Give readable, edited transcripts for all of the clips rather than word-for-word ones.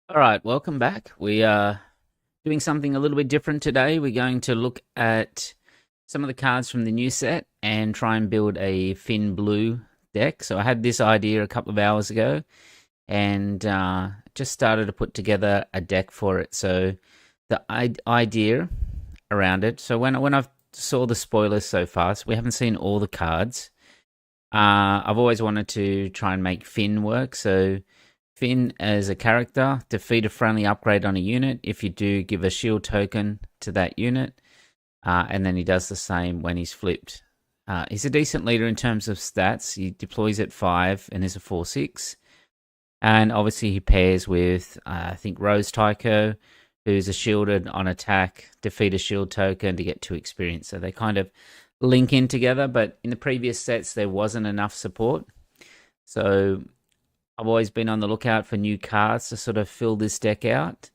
All right, welcome back. We are doing something a little bit different today. We're going to look at some of the cards from the new set and try and build a Finn Blue deck. So I had this idea a couple of hours ago and just started to put together a deck for it. So the idea around it. So when I saw the spoilers so far, so we haven't seen all the cards. I've always wanted to try and make Finn work. So Finn as a character, defeat a friendly upgrade on a unit. If you do, give a shield token to that unit. And then he does the same when he's flipped. He's a decent leader in terms of stats. He deploys at 5 and is a 4/6. And obviously he pairs with, I think, Rose Tycho, who's a shielded on attack, defeat a shield token to get 2 experience. So they kind of link in together, but in the previous sets there wasn't enough support. So I've always been on the lookout for new cards to sort of fill this deck out.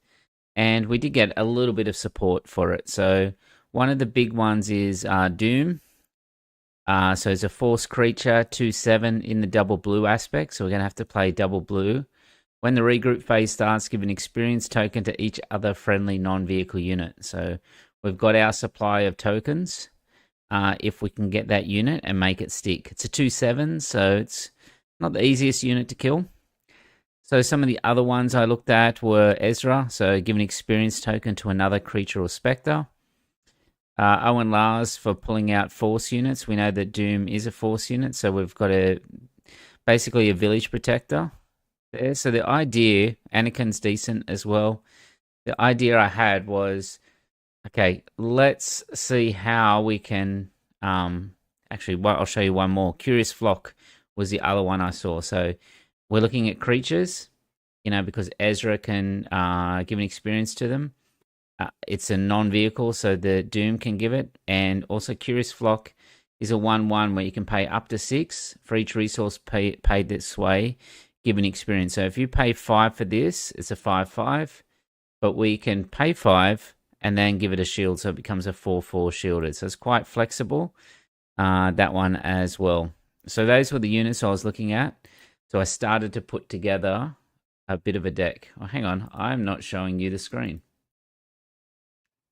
And we did get a little bit of support for it. So one of the big ones is Doom. So it's a force creature, 2/7 in the double blue aspect. So we're going to have to play double blue. When the regroup phase starts, give an experience token to each other friendly non-vehicle unit. So we've got our supply of tokens. If we can get that unit and make it stick. It's a 2/7, so it's not the easiest unit to kill. So some of the other ones I looked at were Ezra, so give an experience token to another creature or spectre. Owen Lars for pulling out force units. We know that Doom is a force unit, so we've got basically a village protector there. So the idea, Anakin's decent as well. The idea I had was, okay, let's see how we can, actually, I'll show you one more. Curious Flock was the other one I saw. So we're looking at creatures, because Ezra can give an experience to them. It's a non-vehicle, so the Doom can give it. And also Curious Flock is a 1/1 where you can pay up to 6 for each resource paid this way, give an experience. So if you pay 5 for this, it's a 5/5. But we can pay 5 and then give it a shield, so it becomes a 4/4 shielded. So it's quite flexible, that one as well. So those were the units I was looking at. So I started to put together a bit of a deck. Oh, hang on, I'm not showing you the screen.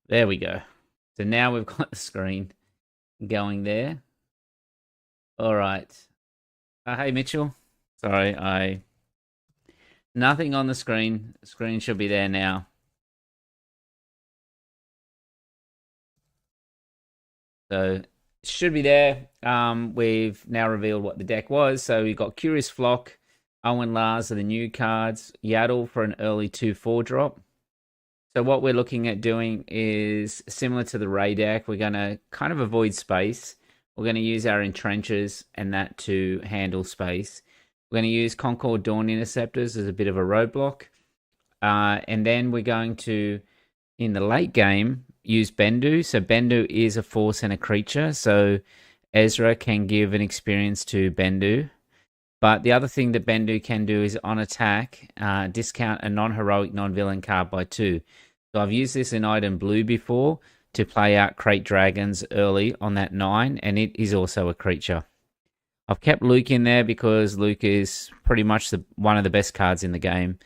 There we go. So now we've got the screen going there. All right. Hey, Mitchell. Sorry, nothing on the screen. The screen should be there now. So it should be there. We've now revealed what the deck was. So we've got Curious Flock, Owen Lars are the new cards, Yaddle for an early 2/4 drop. So what we're looking at doing is similar to the Ray deck. We're going to kind of avoid space. We're going to use our entrenchers and that to handle space. We're going to use Concord Dawn Interceptors as a bit of a roadblock. And then we're going to, in the late game, use Bendu. So Bendu is a force and a creature. So Ezra can give an experience to Bendu. But the other thing that Bendu can do is on attack, discount a non-heroic, non-villain card by 2. So I've used this in item blue before to play out Crate Dragons early on that 9, and it is also a creature. I've kept Luke in there because Luke is pretty much one of the best cards in the game.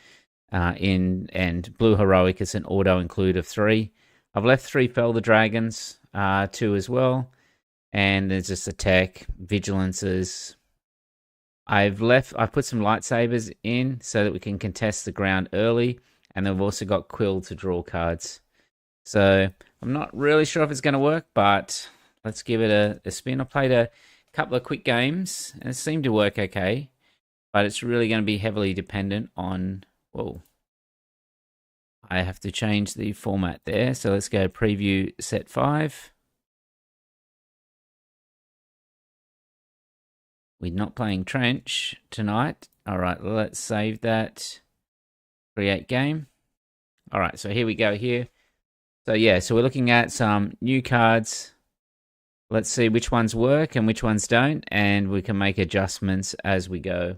And Blue Heroic is an auto include of 3. I've left 3 Fell the Dragons, 2 as well. And there's just attack, vigilances. I've put some lightsabers in so that we can contest the ground early, and then we've also got Quill to draw cards. So I'm not really sure if it's going to work, but let's give it a spin. I played a couple of quick games, and it seemed to work okay, but it's really going to be heavily dependent on, whoa, I have to change the format there. So let's go preview set 5. We're not playing Trench tonight. All right, let's save that. Create game. All right, so here we go here. So yeah, so we're looking at some new cards. Let's see which ones work and which ones don't, and we can make adjustments as we go.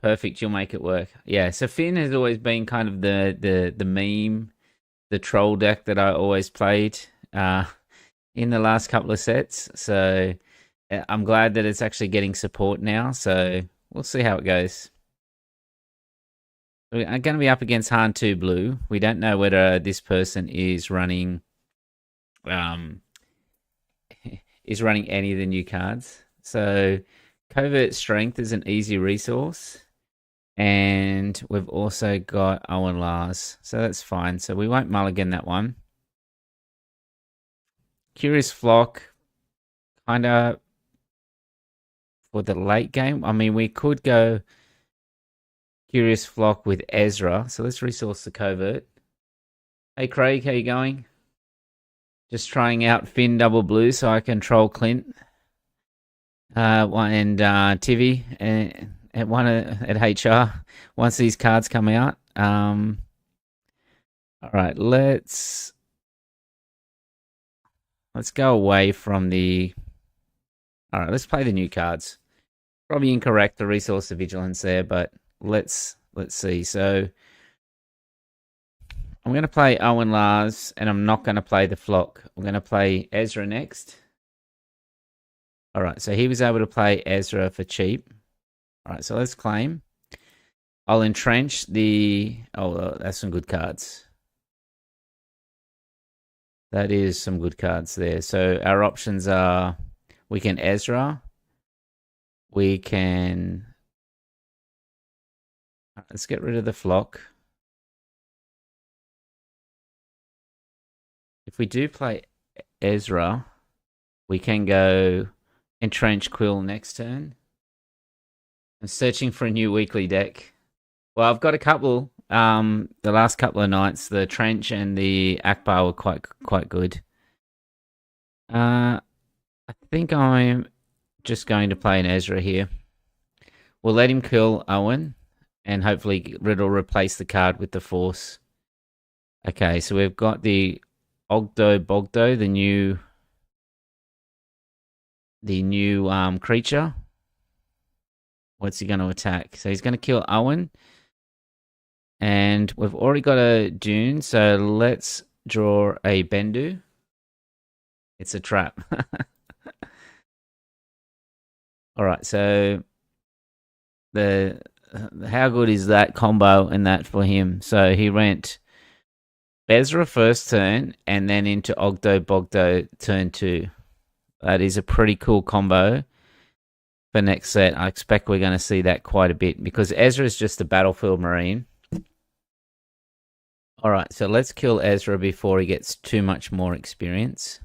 Perfect, you'll make it work. Yeah, so Finn has always been kind of the meme, the troll deck that I always played in the last couple of sets. So I'm glad that it's actually getting support now. So we'll see how it goes. We're going to be up against Hondo Blue. We don't know whether this person um, is running any of the new cards. So Covert Strength is an easy resource. And we've also got Owen Lars. So that's fine. So we won't mulligan that one. Curious Flock, kind of for the late game. I mean, we could go Curious Flock with Ezra. So let's resource the Covert. Hey Craig, how you going? Just trying out Finn double blue so I can troll Clint. And Tivy at one at HR once these cards come out. All right, let's go away from the. All right, let's play the new cards. Probably incorrect the resource of vigilance there, but let's see. So I'm going to play Owen Lars, and I'm not going to play the Flock. I'm going to play Ezra next. All right, so he was able to play Ezra for cheap. All right, so let's claim. I'll entrench the... Oh, that's some good cards. That is some good cards there. So our options are... We can Ezra. We can... Let's get rid of the Flock. If we do play Ezra, we can go entrench Quill next turn. I'm searching for a new weekly deck. Well, I've got a couple. The last couple of nights, the Trench and the Akbar were quite good. I think I'm just going to play an Ezra here. We'll let him kill Owen, and hopefully it'll replace the card with the Force. Okay, so we've got the Ogdo Bogdo, the new creature. What's he going to attack? So he's going to kill Owen. And we've already got a Dune, so let's draw a Bendu. It's a trap. All right, so how good is that combo and that for him? So he went Ezra first turn and then into Ogdo Bogdo turn 2. That is a pretty cool combo. For next set, I expect we're going to see that quite a bit because Ezra is just a battlefield marine. All right, so let's kill Ezra before he gets too much more experience.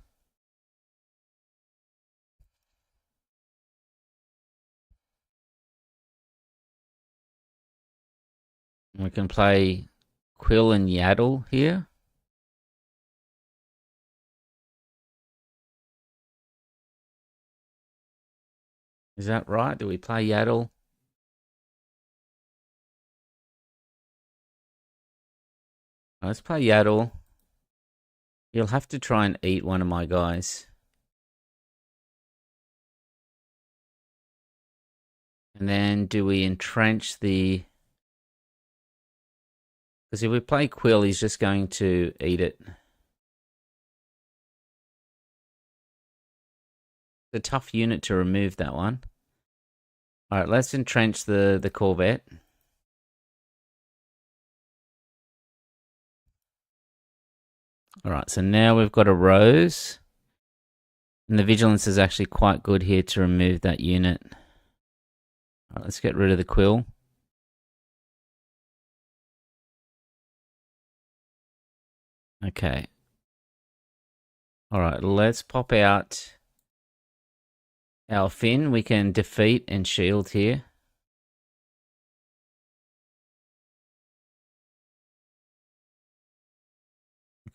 We can play Quill and Yaddle here. Is that right? Do we play Yaddle? Let's play Yaddle. You'll have to try and eat one of my guys. And then do we entrench the... Because if we play Quill, he's just going to eat it. It's a tough unit to remove that one. All right, let's entrench the Corvette. All right, so now we've got a Rose. And the Vigilance is actually quite good here to remove that unit. All right, let's get rid of the Quill. Okay. All right, let's pop out our Finn. We can defeat and shield here.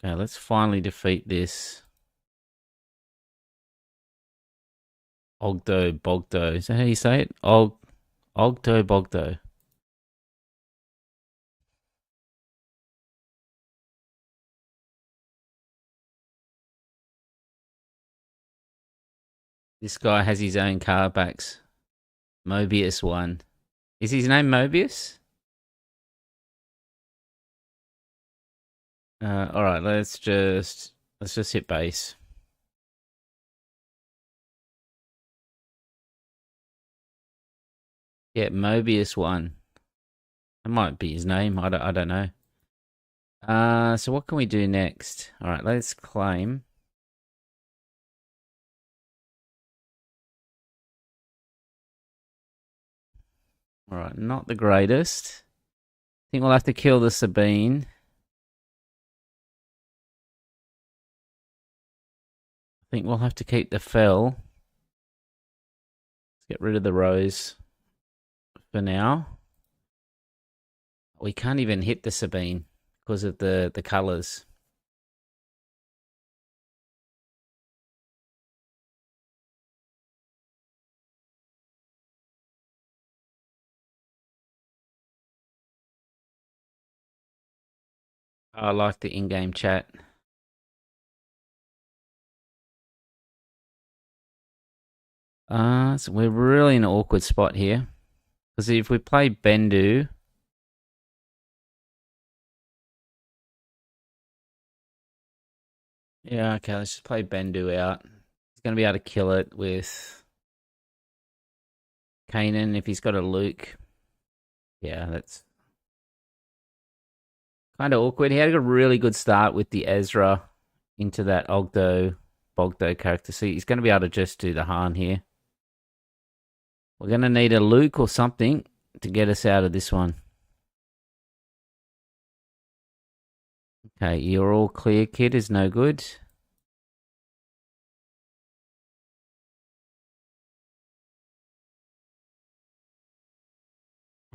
Okay, let's finally defeat this Ogdo Bogdo. Is that how you say it? Ogdo Bogdo. This guy has his own card backs. Mobius 1. Is his name Mobius? All right, let's just hit base. Yeah, Mobius 1. That might be his name. I don't know. So what can we do next? All right, let's claim. All right, not the greatest. I think we'll have to kill the Sabine. I think we'll have to keep the Fell. Let's get rid of the Rose for now. We can't even hit the Sabine because of the colors. I like the in-game chat. So we're really in an awkward spot here. Because if we play Bendu, yeah, okay, let's just play Bendu out. He's going to be able to kill it with Kanan if he's got a Luke. Yeah, that's kind of awkward. He had a really good start with the Ezra into that Bogdo character. So he's going to be able to just do the Han here. We're going to need a Luke or something to get us out of this one. Okay, you're all clear, kid, is no good.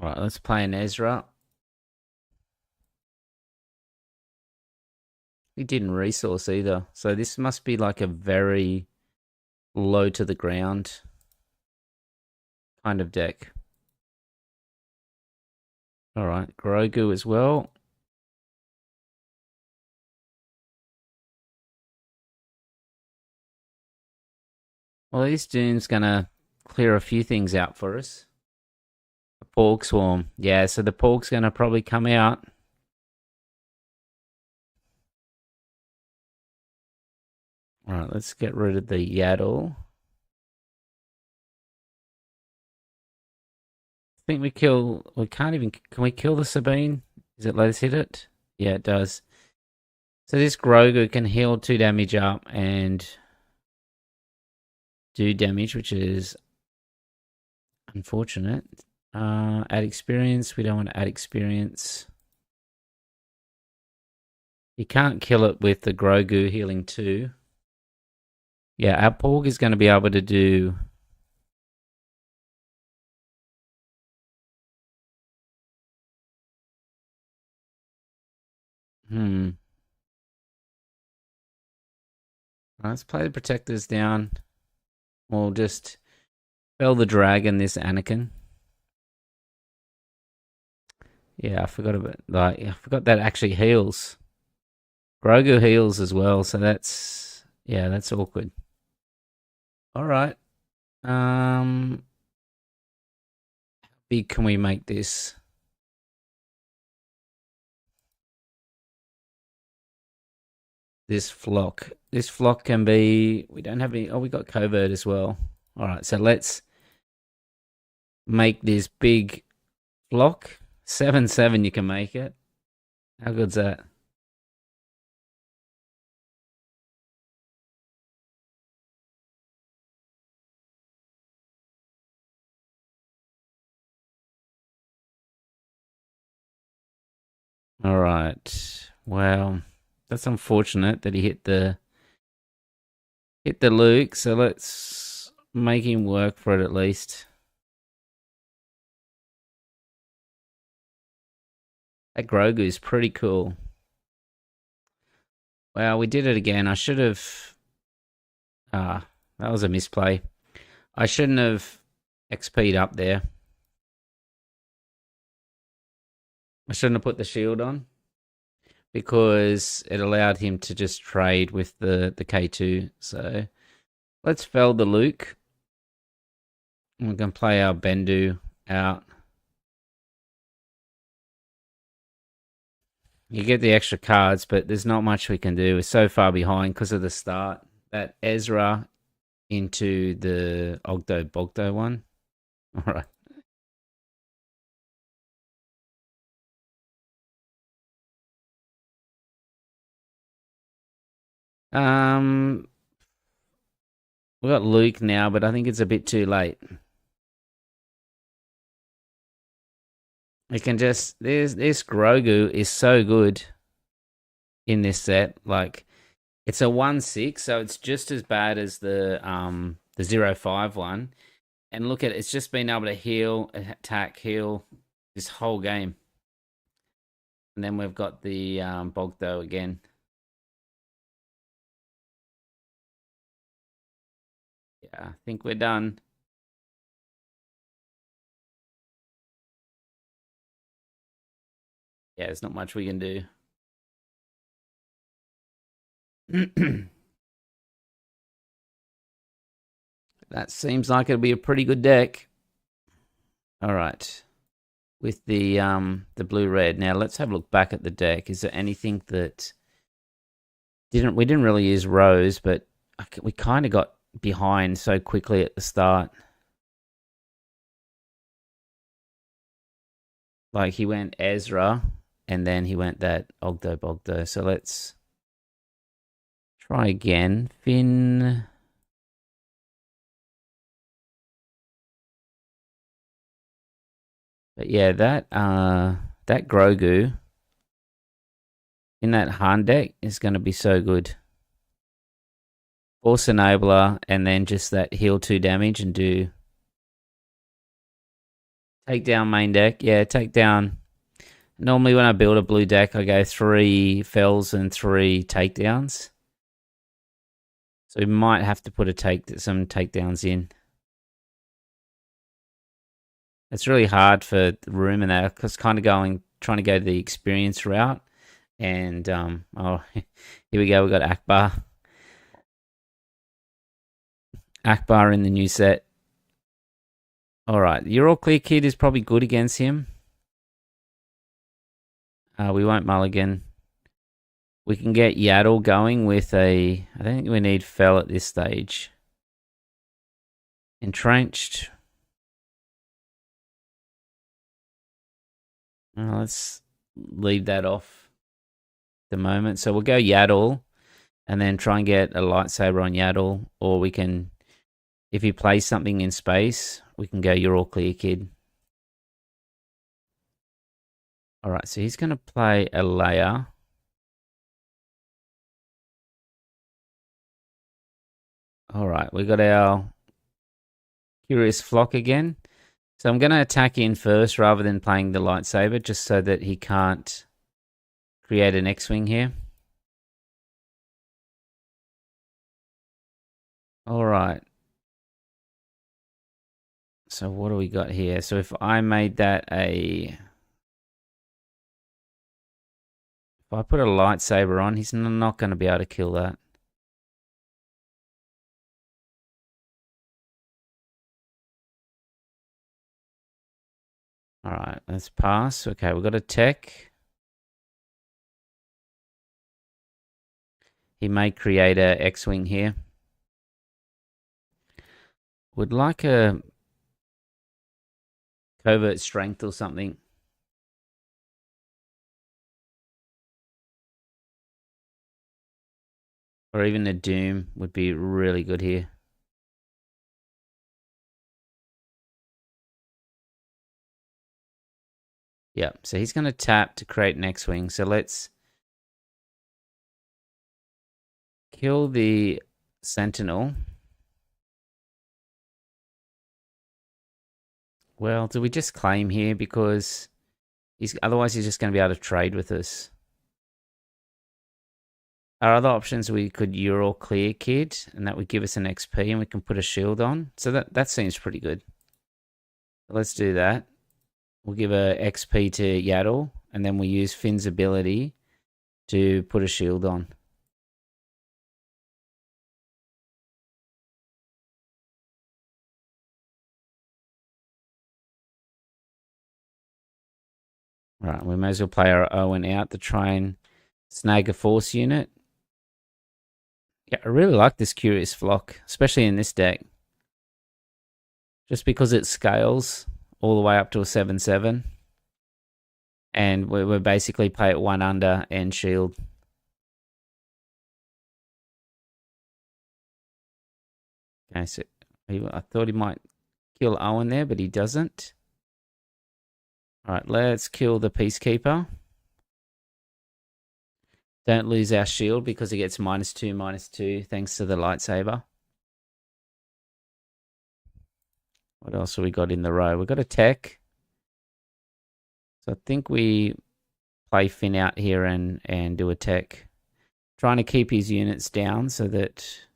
All right, let's play an Ezra. He didn't resource either. So this must be like a very low to the ground kind of deck. All right, Grogu as well. Well, this Dune's going to clear a few things out for us. A Porg Swarm. Yeah, so the Porg's going to probably come out. All right, let's get rid of the Yaddle. I think we can't even, can we kill the Sabine? Does it let us hit it? Yeah, it does. So this Grogu can heal 2 damage up and do damage, which is unfortunate. Add experience. We don't want to add experience. You can't kill it with the Grogu healing 2. Yeah, our Porg is going to be able to do... Let's play the Protectors down. We'll just fell the dragon, this Anakin. Yeah, I forgot about I forgot that actually heals. Grogu heals as well, so that's awkward. All right. How big can we make this? This flock. This flock can be. We don't have any. Oh, we got covert as well. All right, so let's make this big flock. 7/7, you can make it. How good's that? All right. Well, that's unfortunate that he hit the Luke. So let's make him work for it at least. That Grogu is pretty cool. Well, we did it again. I should have. That was a misplay. I shouldn't have XP'd up there. I shouldn't have put the shield on because it allowed him to just trade with the K2. So let's fell the Luke. We're going to play our Bendu out. You get the extra cards, but there's not much we can do. We're so far behind because of the start. That Ezra into the Ogdo Bogdo one. All right. Um, we got Luke now, but I think it's a bit too late. We can just this Grogu is so good in this set. Like it's a 1/6, so it's just as bad as the 0/5 one. And look at it, it's just been able to heal, attack, heal this whole game. And then we've got the Bogdo again. Yeah, I think we're done. Yeah, there's not much we can do. That seems like it'll be a pretty good deck. All right. With the blue red. Now let's have a look back at the deck. Is there anything that we didn't really use Rose, but we kind of got behind so quickly at the start. Like he went Ezra and then he went that Ogdo Bogdo. So let's try again. Finn. But yeah, that Grogu in that Han deck is going to be so good. Force Enabler and then just that heal 2 damage and do take down main deck. Yeah, take down. Normally when I build a blue deck, I go 3 fells and 3 takedowns. So we might have to put some takedowns in. It's really hard for the room and that because kind of trying to go the experience route. And oh, here we go. We got Akbar. Akbar in the new set. All right, You're All Clear Kid is probably good against him. We won't mulligan. We can get Yaddle going with I think we need Fell at this stage. Entrenched. Let's leave that off the moment. So we'll go Yaddle and then try and get a lightsaber on Yaddle. Or we can, if he plays something in space, we can go You're All Clear Kid. All right, so he's going to play a Leia. All right, we got our Curious Flock again. So I'm going to attack in first rather than playing the lightsaber just so that he can't create an X-Wing here. All right. So what do we got here? So if I made that if I put a lightsaber on, he's not going to be able to kill that. All right, let's pass. Okay, we've got a tech. He may create a X-Wing here. Would like a covert strength or something. Or even a Doom would be really good here. Yeah, so he's going to tap to create an X-Wing. So let's kill the Sentinel. Well, do we just claim here? Because otherwise he's just going to be able to trade with us. Our other options, we could You're All Clear Kid, and that would give us an XP, and we can put a shield on. So that seems pretty good. Let's do that. We'll give a XP to Yaddle, and then we use Finn's ability to put a shield on. All right, we may as well play our Owen out to try and snag a force unit. Yeah, I really like this Curious Flock, especially in this deck. Just because it scales all the way up to a 7/7. And we basically play it 1 under and shield. Okay, so I thought he might kill Owen there, but he doesn't. All right, let's kill the Peacekeeper. Don't lose our shield because he gets -2, thanks to the lightsaber. What else have we got in the row? We've got a tech. So I think we play Finn out here and do a tech. Trying to keep his units down so that...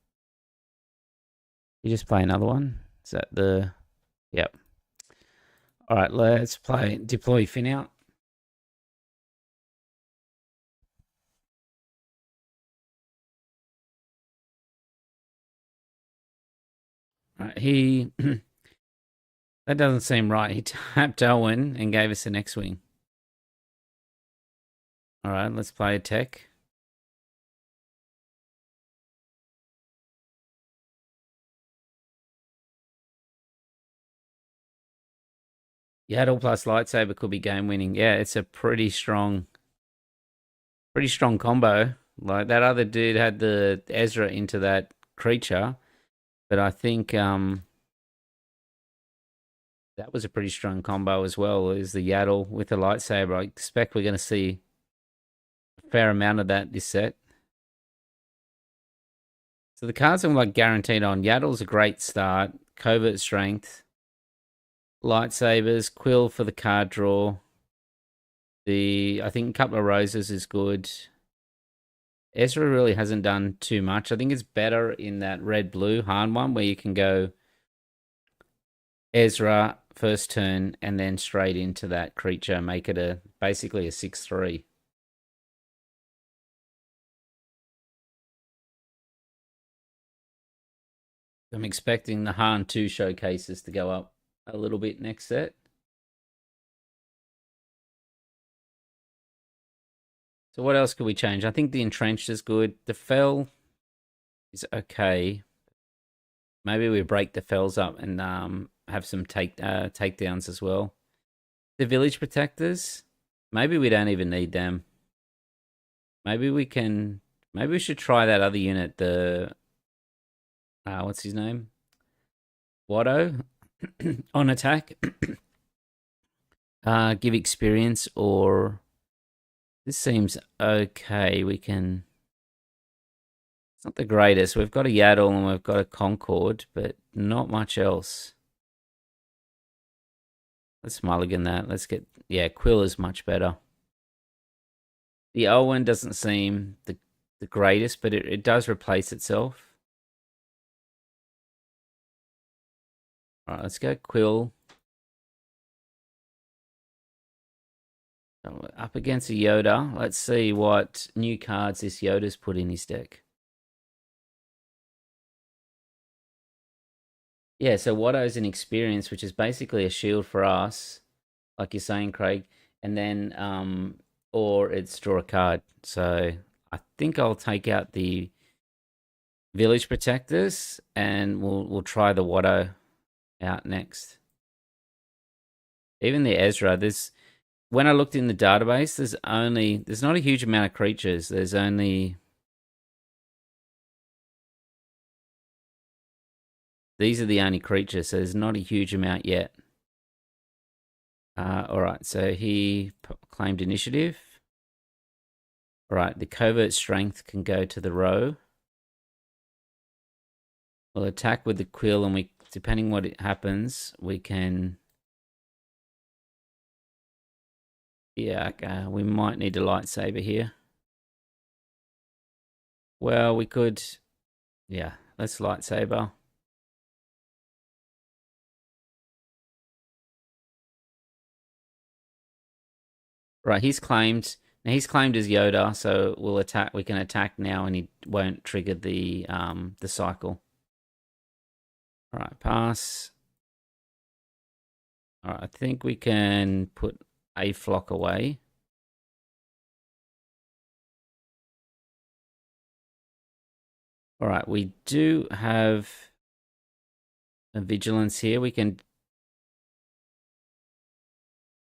You just play another one? Is that the... Yep. All right, let's deploy Finn out. All right, he... That doesn't seem right. He tapped Owen and gave us an X-Wing. All right, let's play a tech. Yaddle plus lightsaber could be game winning. Yeah, it's a pretty strong combo. Like that other dude had the Ezra into that creature, but I think that was a pretty strong combo as well. Is the Yaddle with the lightsaber? I expect we're going to see a fair amount of that this set. So the cards I'm like guaranteed on. Yaddle's a great start. Covert strength. Lightsabers, Quill for the card draw. I think a couple of roses is good. Ezra really hasn't done too much. I think it's better in that red-blue Han one where you can go Ezra first turn and then straight into that creature, make it basically a 6/3. I'm expecting the Han 2 showcases to go up a little bit next set. So what else could we change? I think the entrenched is good. The fell is okay. Maybe we break the fells up and have some takedowns as well. The village protectors, maybe we don't even need them. Maybe we should try that other unit. The what's his name? Watto on attack. Give experience, or this seems okay. We can. It's not the greatest. We've got a Yaddle and we've got a Concord, but not much else. Let's mulligan that. Let's get... Yeah, Quill is much better. The Owen doesn't seem the greatest, but it does replace itself. Alright, let's go Quill. Up against a Yoda. Let's see what new cards this Yoda's put in his deck. Yeah, so Watto's an experience, which is basically a shield for us, like you're saying, Craig. And then, or it's draw a card. So I think I'll take out the village protectors and we'll try the Watto out next. Even the Ezra, when I looked in the database, there's not a huge amount of creatures. There's only... These are the only creatures, so there's not a huge amount yet. Alright, so he claimed initiative. Alright, the covert strength can go to the row. We'll attack with the Quill, and depending what it happens, we can... Yeah, we might need a lightsaber here. Well, we could... Yeah, let's lightsaber. Right, he's claimed... Now he's claimed as Yoda, so we'll attack. We can attack now, and he won't trigger the cycle. All right, pass. All right, I think we can put a flock away. All right, we do have a vigilance here. We can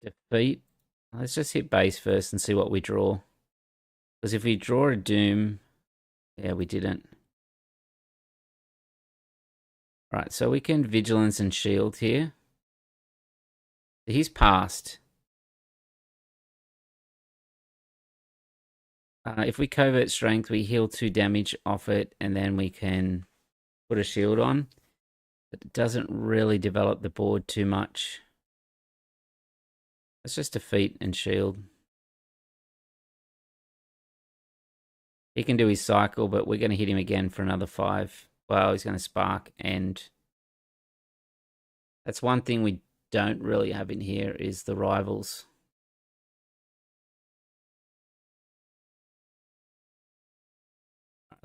defeat. Let's just hit base first and see what we draw. Because if we draw a Doom... Yeah, we didn't. Right, so we can vigilance and shield here. He's passed. If we covert strength, we heal 2 damage off it, and then we can put a shield on. But it doesn't really develop the board too much. Let's just defeat and shield. He can do his cycle, but we're going to hit him again for another 5. Well, he's going to spark, and that's one thing we don't really have in here is the rivals.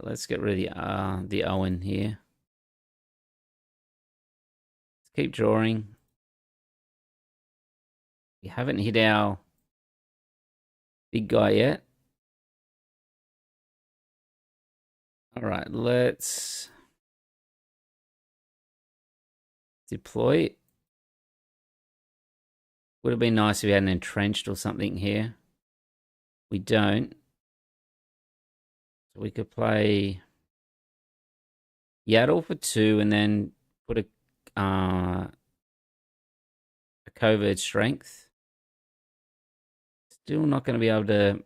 Let's get rid of the Owen here. Let's keep drawing. We haven't hit our big guy yet. All right, let's deploy. Would have been nice if we had an entrenched or something here. We don't. So we could play Yaddle for 2 and then put a covert strength. Still not going to be able to.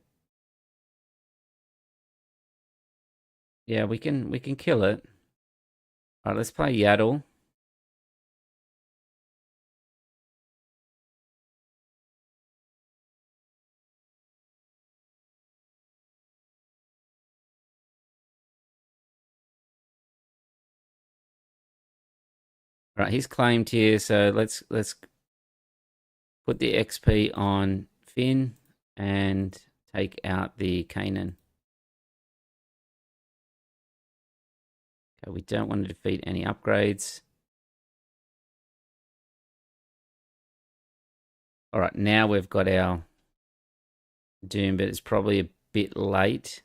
Yeah, we can kill it. All right, let's play Yaddle. All right, he's claimed here, so let's put the XP on Finn and take out the Kanan. Okay, we don't want to defeat any upgrades. All right, now we've got our Doom, but it's probably a bit late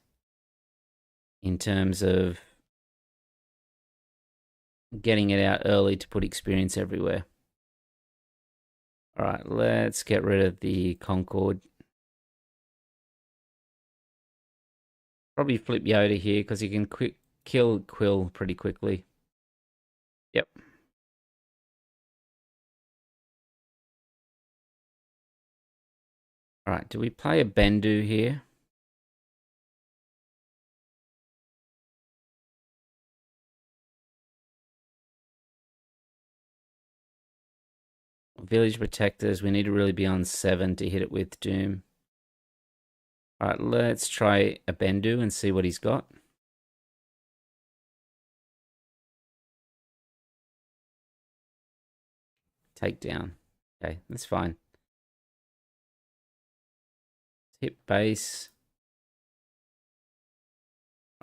in terms of getting it out early to put experience everywhere. All right, let's get rid of the Concord. Probably flip Yoda here because you can kill Quill pretty quickly. Yep. All right, do we play a Bendu here? Village Protectors, we need to really be on 7 to hit it with Doom. All right, let's try a Bendu and see what he's got. Takedown. Okay, that's fine. Hit base.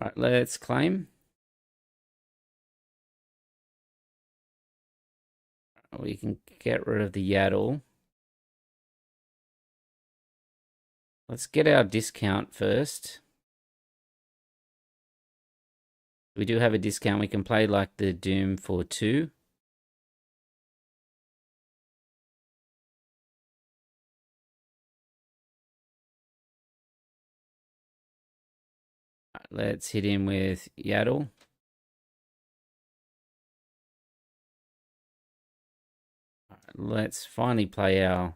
All right, let's claim. We can get rid of the Yaddle. Let's get our discount first. We do have a discount. We can play like the Doom for 2. Right, let's hit him with Yaddle. Right, let's finally play our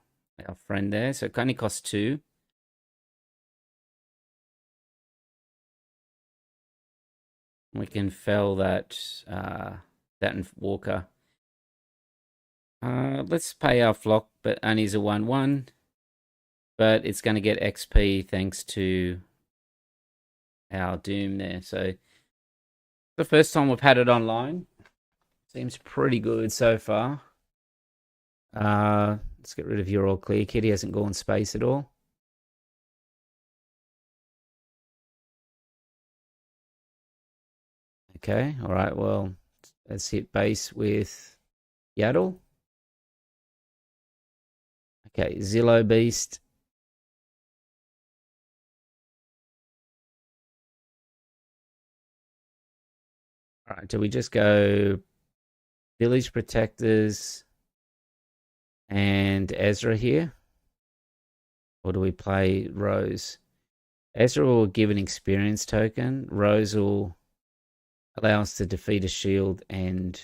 friend there. So it only costs 2. We can fell that and Walker. Let's pay our flock, but only is a 1/1. But it's going to get XP thanks to our Doom there. So the first time we've had it online. Seems pretty good so far. Let's get rid of your all clear. Kitty hasn't gone space at all. Okay, all right, well, let's hit base with Yaddle. Okay, Zillow Beast. All right, do we just go Village Protectors and Ezra here? Or do we play Rose? Ezra will give an experience token. Rose will allow us to defeat a shield and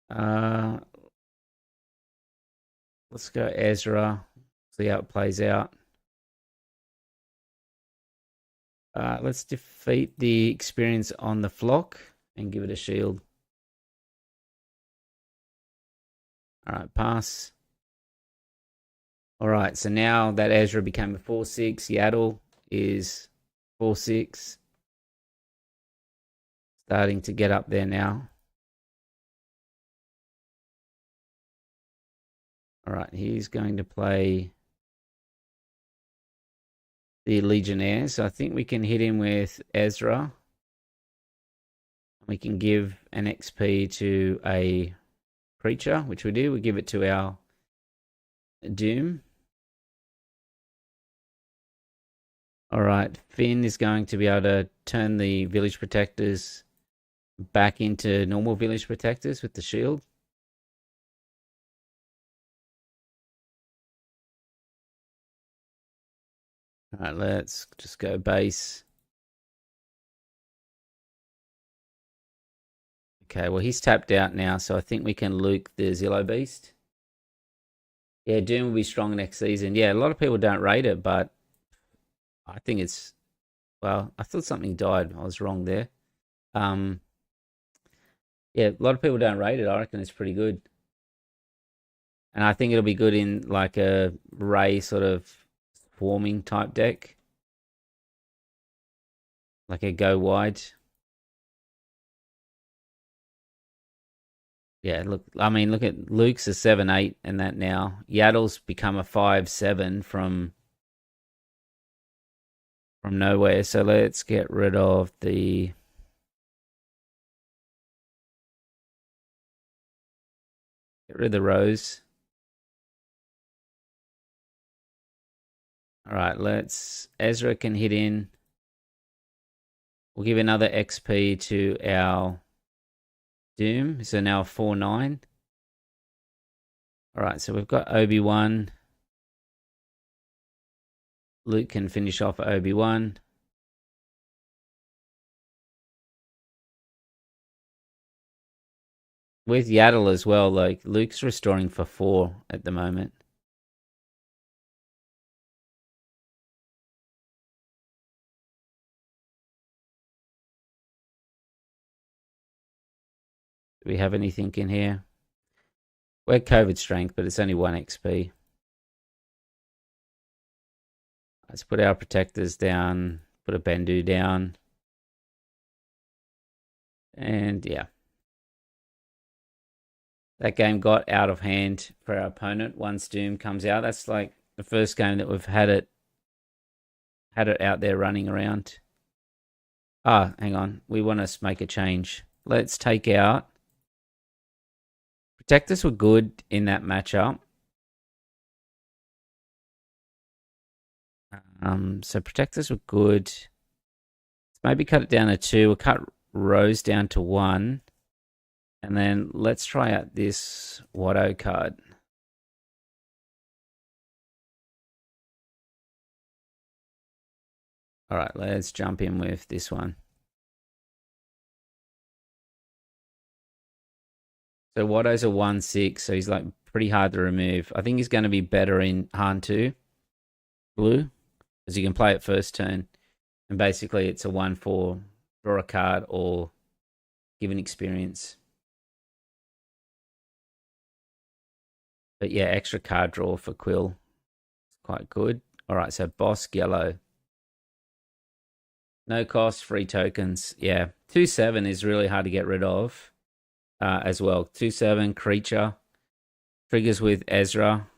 Uh, let's go Ezra. See how it plays out. Let's defeat the experience on the flock and give it a shield. All right, pass. All right, so now that Ezra became a 4/6, Yaddle is 4/6. Starting to get up there now. All right, he's going to play the Legionnaire. So I think we can hit him with Ezra. We can give an XP to a creature, which we do. We give it to our Doom. All right, Finn is going to be able to turn the village protectors back into normal village protectors with the shield. All right, let's just go base. Okay, well, he's tapped out now, so I think we can Luke the Zillow Beast. Yeah, Doom will be strong next season. Yeah, a lot of people don't rate it, but I think it's, well, I thought something died. I was wrong there. Um, yeah, a lot of people don't rate it. I reckon it's pretty good. And I think it'll be good in like a Ray sort of swarming type deck. Like a go wide. Yeah, look, I mean, look at Luke's a 7/8 and that now. Yaddle's become a 5/7 from nowhere. So let's get rid of the Rose. All right, Ezra can hit in. We'll give another XP to our Doom. So now 4/9. All right, so we've got Obi-Wan. Luke can finish off Obi-Wan. With Yaddle as well, like Luke's restoring for 4 at the moment. Do we have anything in here? We're COVID strength, but it's only 1 XP. Let's put our protectors down, put a Bendu down. And yeah. That game got out of hand for our opponent once Doom comes out. That's like the first game that we've had it out there running around. Ah, hang on. We want to make a change. Let's take out. Protectors were good in that matchup. So protectors were good. Let's maybe cut it down to 2. We'll cut Rose down to 1. And then let's try out this Watto card. All right, let's jump in with this one. So Watto's a 1/6, so he's like pretty hard to remove. I think he's going to be better in Han 2 blue, because you can play it first turn. And basically it's a 1/4, draw a card or give an experience. But yeah, extra card draw for Quill. It's quite good. All right, so Bosk yellow. No cost, free tokens. Yeah, 2/7 is really hard to get rid of as well. 2/7 creature. Triggers with Ezra.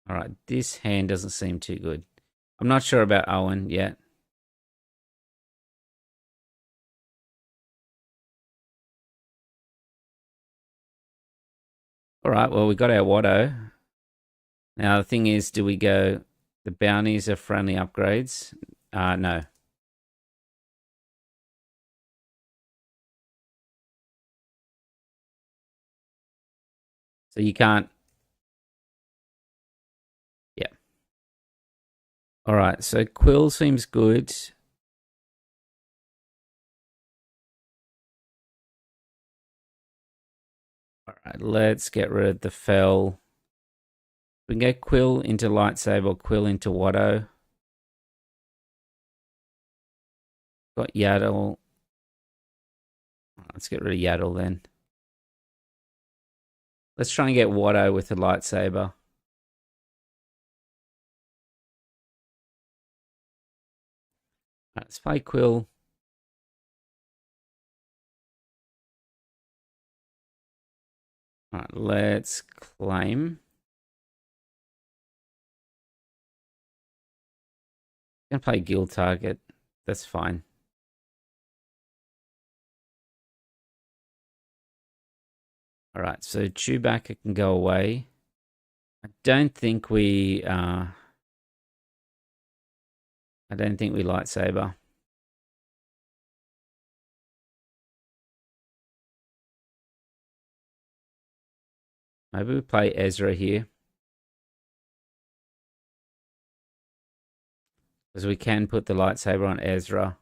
All right, this hand doesn't seem too good. I'm not sure about Owen yet. All right, well, we got our Watto. Now, the thing is, do we go... The bounties are friendly upgrades? No. So you can't... Yeah. All right, so Quill seems good. All Right, let's get rid of the fell. We can go Quill into Lightsaber, Quill into Watto. Got Yaddle. Let's get rid of Yaddle then. Let's try and get Watto with the Lightsaber. Right, let's play Quill. Alright, let's claim. Gonna play Guild Target. That's fine. Alright, so Chewbacca can go away. I don't think we Lightsaber. Maybe we play Ezra here. Because we can put the lightsaber on Ezra.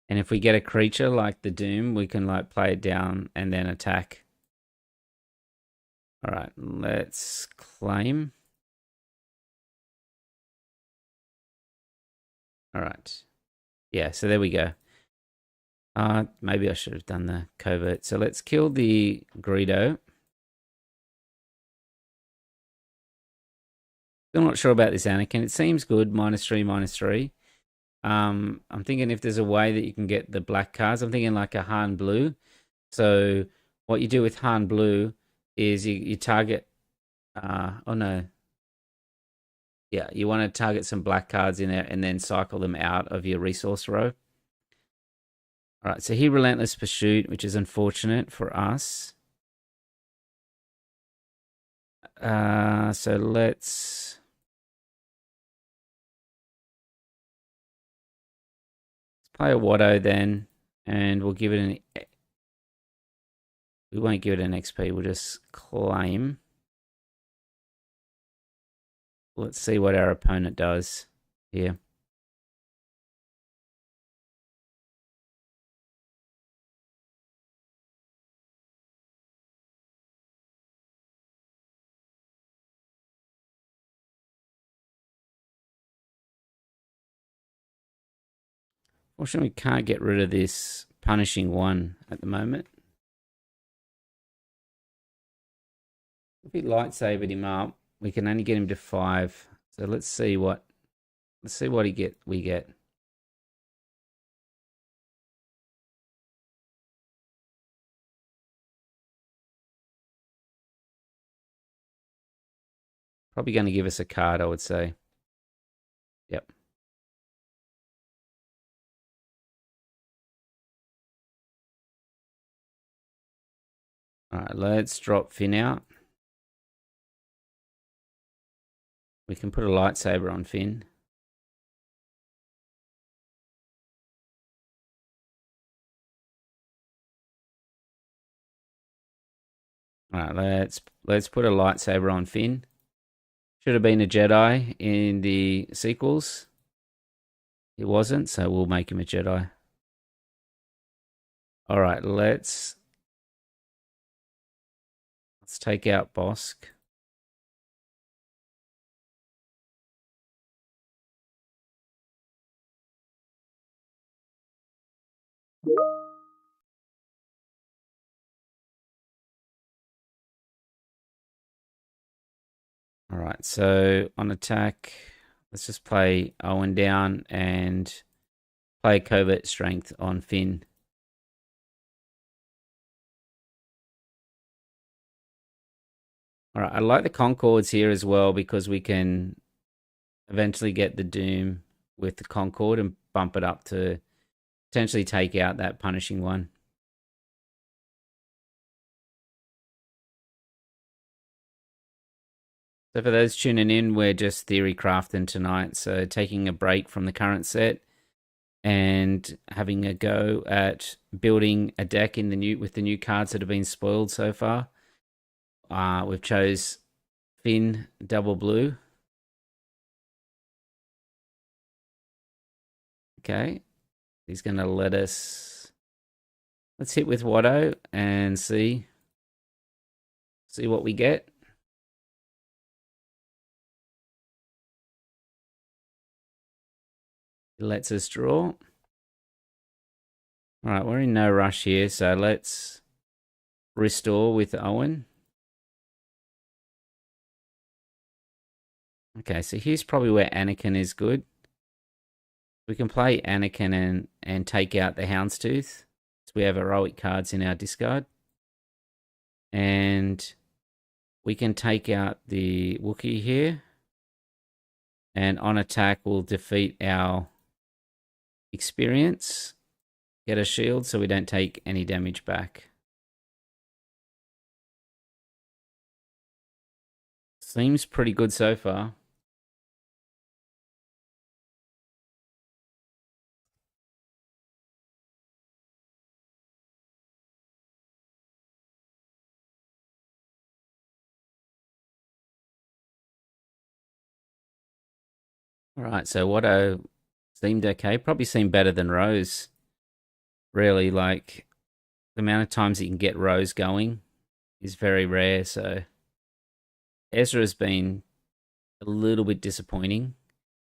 And if we get a creature like the Doom, we can like play it down and then attack. Alright, let's claim. Alright. Yeah, so there we go. Maybe I should have done the covert. So let's kill the Greedo. Still not sure about this Anakin. It seems good. -3, -3. I'm thinking if there's a way that you can get the black cards. I'm thinking like a Han Blue. So what you do with Han Blue is you target... oh no. Yeah, you want to target some black cards in there and then cycle them out of your resource row. All right, so he Relentless Pursuit, which is unfortunate for us. So let's play a Watto then, and we'll give it an... We won't give it an XP, we'll just claim. Let's see what our opponent does here. Fortunately, we can't get rid of this punishing one at the moment. If we lightsabered him up, we can only get him to 5. So let's see what we get. Probably going to give us a card, I would say. Yep. All right, let's drop Finn out. We can put a lightsaber on Finn. All right, let's put a lightsaber on Finn. Should have been a Jedi in the sequels. He wasn't, so we'll make him a Jedi. All right, let's take out Bosk. All right, so on attack, let's just play Owen down and play Covert Strength on Finn. All right, I like the Concords here as well because we can eventually get the Doom with the Concord and bump it up to potentially take out that punishing one. So for those tuning in, we're just theory crafting tonight. So taking a break from the current set and having a go at building a deck in the with the new cards that have been spoiled so far. We've chose Finn double blue. Okay, he's going to let's Let's hit with Watto and see what we get. It lets us draw. All right, we're in no rush here, so let's restore with Owen. Okay, so here's probably where Anakin is good. We can play Anakin and take out the Houndstooth. So we have heroic cards in our discard. And we can take out the Wookiee here. And on attack, we'll defeat our experience. Get a shield so we don't take any damage back. Seems pretty good so far. All right, so Watto seemed okay. Probably seemed better than Rose. Really, like, the amount of times you can get Rose going is very rare, so Ezra's been a little bit disappointing.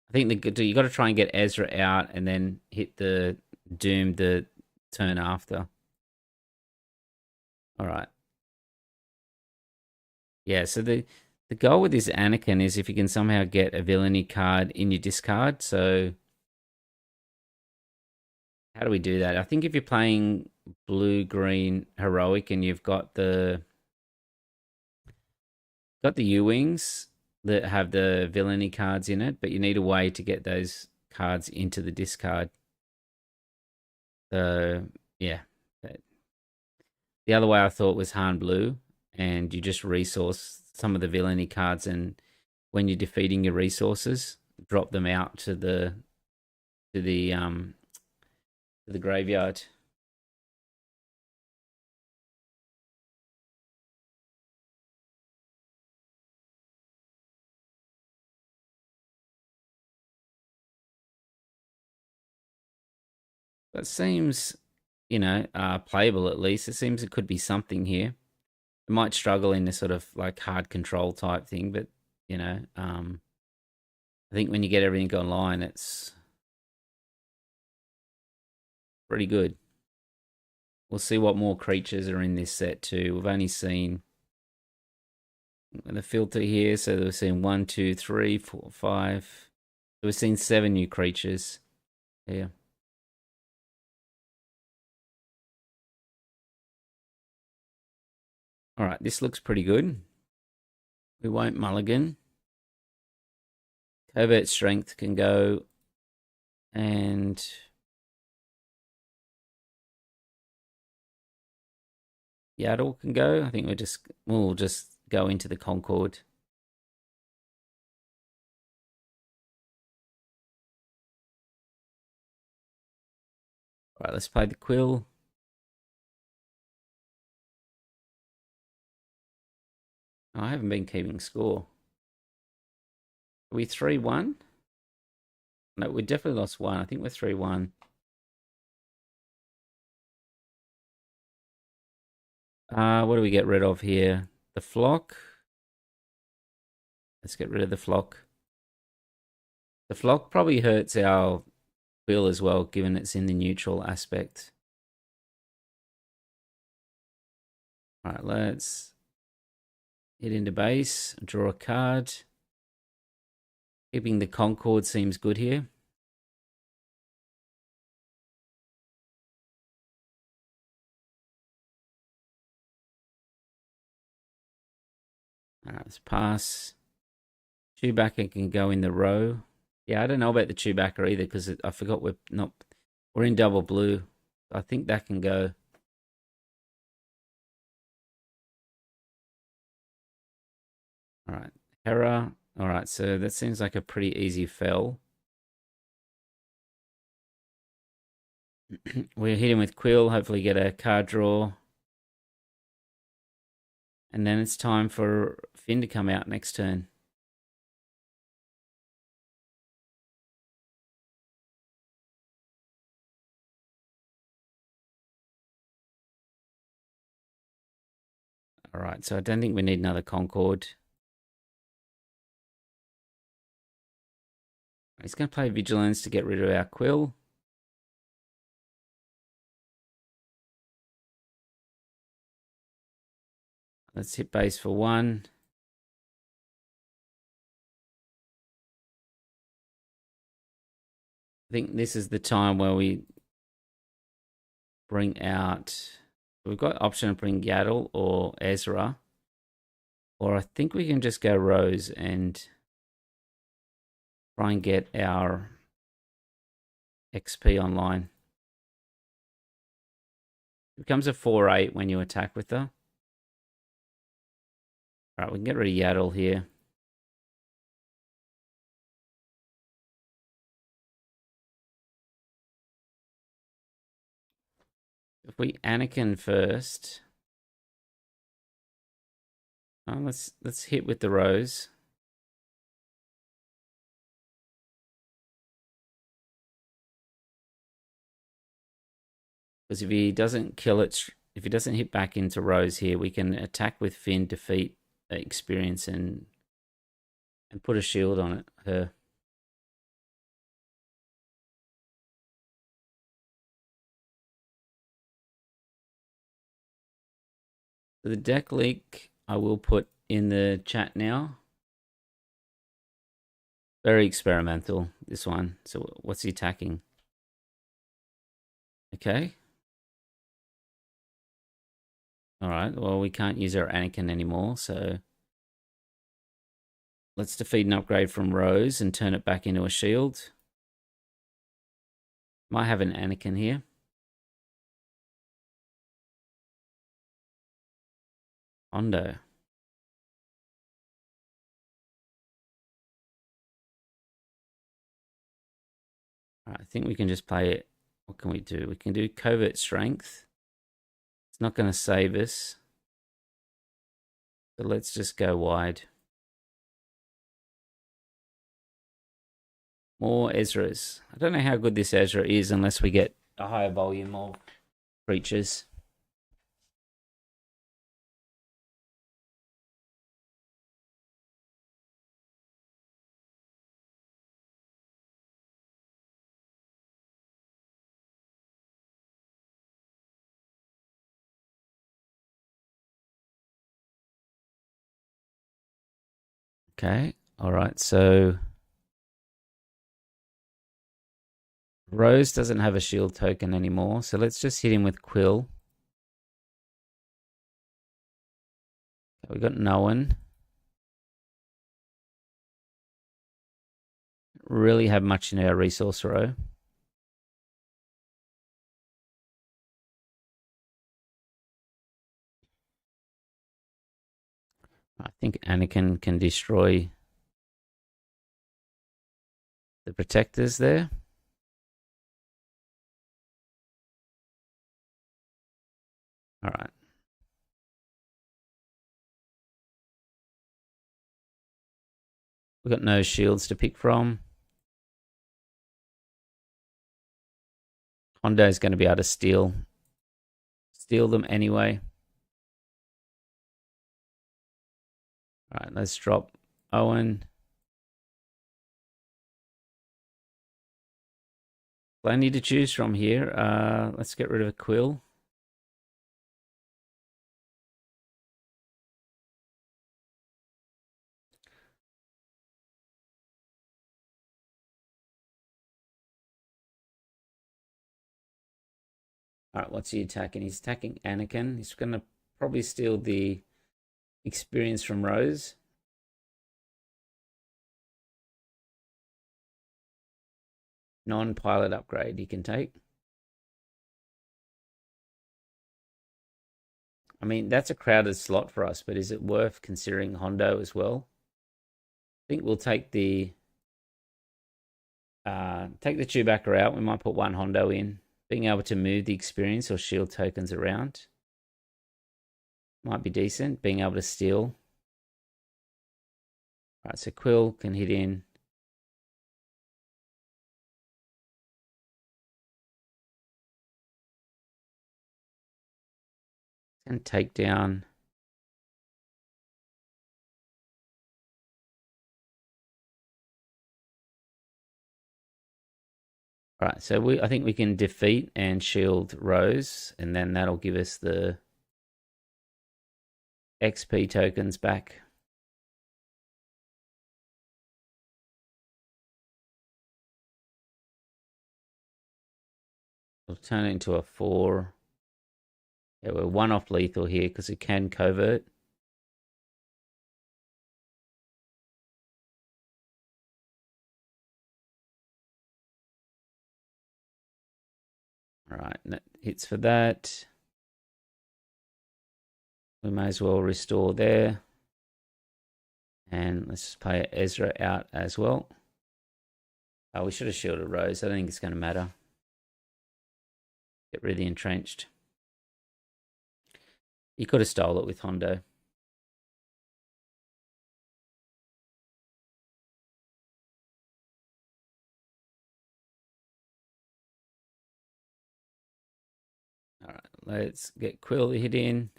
I think you got to try and get Ezra out and then hit the Doom the turn after. All right. Yeah, so the goal with this Anakin is if you can somehow get a villainy card in your discard. So how do we do that? I think if you're playing blue green heroic and you've got the U-wings that have the villainy cards in it, but you need a way to get those cards into the discard. So yeah, the other way I thought was Han Blue, and you just resource some of the villainy cards, and when you're defeating your resources, drop them out to the graveyard. That seems, playable at least. It seems it could be something here. It might struggle in this sort of like hard control type thing, but I think when you get everything online, it's pretty good. We'll see what more creatures are in this set too. We've only seen the filter here, so we've seen 1, 2, 3, 4, 5. So we've seen 7 new creatures here. All right, this looks pretty good. We won't mulligan. Covert strength can go, and Yaddle can go. I think we'll just go into the Concord. All right, let's play the Quill. Oh, I haven't been keeping score. Are we 3-1? No, we definitely lost 1. I think we're 3-1. What do we get rid of here? The Flock. Let's get rid of the Flock. The Flock probably hurts our Quill as well, given it's in the neutral aspect. All right, let's hit into base, draw a card. Keeping the Concord seems good here. All right, let's pass. Chewbacca can go in the row. Yeah, I don't know about the Chewbacca either because I forgot we're in double blue. I think that can go. All right, Hera. All right, so that seems like a pretty easy fell. We're hitting with Quill. Hopefully, get a card draw. And then it's time for Finn to come out next turn. All right, so I don't think we need another Concord. He's going to play Vigilance to get rid of our Quill. Let's hit base for 1. I think this is the time where we bring out... We've got option to bring Yaddle or Ezra. Or I think we can just go Rose and try and get our XP online. It becomes a 4-8 when you attack with her. Alright, we can get rid of Yaddle here. If we Anakin first... let's hit with the Rose. Because if he doesn't kill it, if he doesn't hit back into Rose here, we can attack with Finn, defeat experience, and put a shield on it. Her. So the deck link I will put in the chat now. Very experimental, this one. So what's he attacking? Okay. Alright, well, we can't use our Anakin anymore, so... Let's defeat an upgrade from Rose and turn it back into a shield. Might have an Anakin here. Hondo. I think we can just play it. What can we do? We can do Covert Strength. It's not going to save us. So let's just go wide. More Ezras. I don't know how good this Ezra is unless we get a higher volume of creatures. Okay, all right, so Rose doesn't have a shield token anymore, so let's just hit him with Quill. We got Noan. Really have much in our resource row. I think Anakin can destroy the protectors there. All right. We've got no shields to pick from. Hondo's going to be able to steal them anyway. All right, let's drop Owen. Plenty to choose from here. Let's get rid of a Quill. All right, what's he attacking? He's attacking Anakin. He's going to probably steal the experience from Rose. Non-pilot upgrade he can take. I mean, that's a crowded slot for us, but is it worth considering Hondo as well? I think we'll take the Chewbacca out. We might put one Hondo in. Being able to move the experience or shield tokens around might be decent. Being able to steal. All right, so Quill can hit in. And take down All right, so I think we can defeat and shield Rose, and then that'll give us the XP tokens back. We'll turn it into a 4. Yeah, we're 1 off lethal here because it can covert. All right, that hits for that. We may as well restore there. And let's just play Ezra out as well. Oh, we should have shielded Rose. I don't think it's going to matter. Get rid of the entrenched. You could have stole it with Hondo. All right, let's get Quill hit in.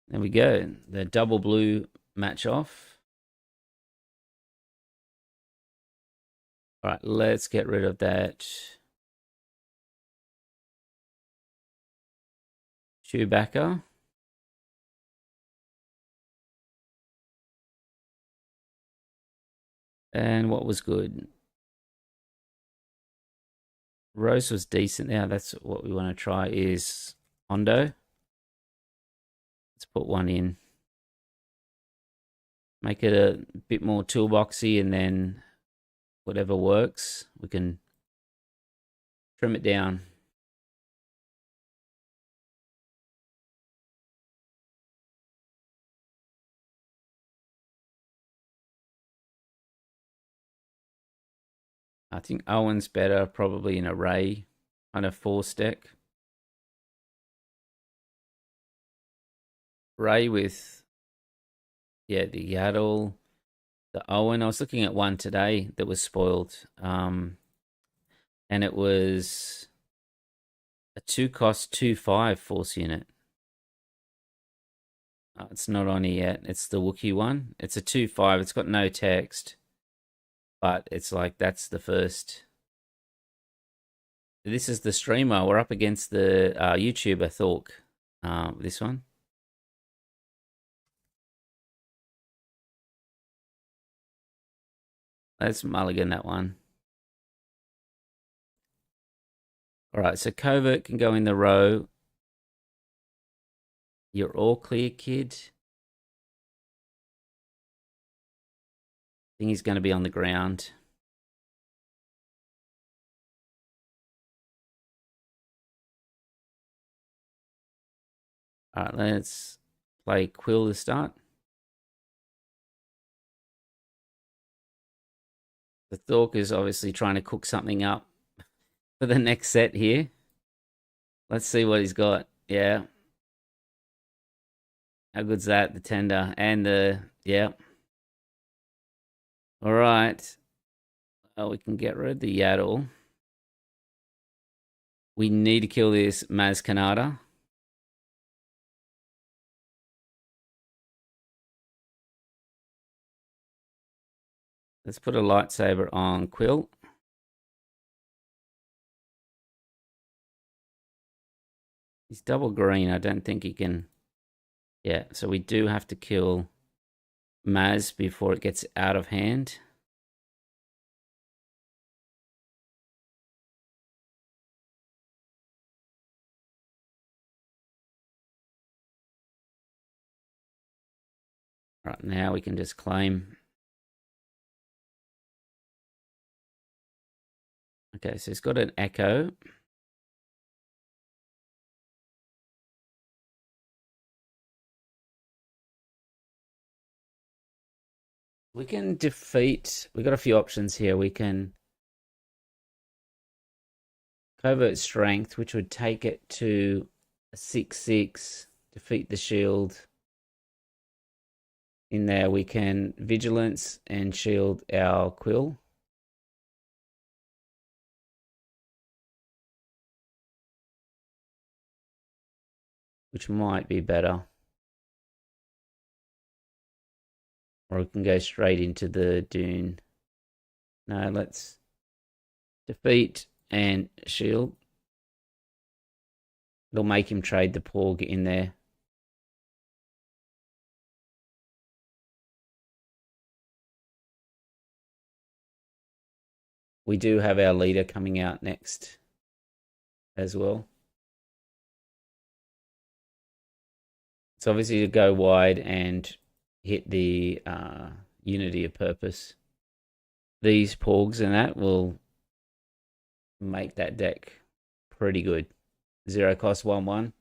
There we go. The double blue match off. All right, let's get rid of that Chewbacca. And what was good? Rose was decent. Now that's what we want to try is Hondo. Let's put one in. Make it a bit more toolboxy, and then whatever works, we can trim it down. I think Owen's better probably in a Ray kind of 4 stack. Ray with, yeah, the Yaddle, the Owen. I was looking at one today that was spoiled. And it was a 2-cost 2/5 force unit. It's not on here yet. It's the Wookiee one. It's a 2/5. It's got no text. But it's like, that's the first. This is the streamer. We're up against the YouTuber Thork. This one. Let's mulligan that one. All right, so covert can go in the row. You're all clear, kid. I think he's going to be on the ground. All right, let's play Quill to start. The Thork is obviously trying to cook something up for the next set here. Let's see what he's got. Yeah. How good's that? The tender and the, yeah. All right. Oh, we can get rid of the Yaddle. We need to kill this Maz Kanata. Let's put a lightsaber on Quill. He's double green. I don't think he can. Yeah, so we do have to kill Maz before it gets out of hand. All right, now we can just claim. Okay, so he's got an echo. We can defeat. We've got a few options here. We can covert strength, which would take it to a 6/6, defeat the shield. In there, we can vigilance and shield our Quill. Which might be better. Or we can go straight into the Dune. No, let's Defeat and shield. It'll make him trade the Porg in there. We do have our leader coming out next as well. It's obviously to go wide and hit the unity of purpose. These Porgs and that will make that deck pretty good. 0 cost 1/1.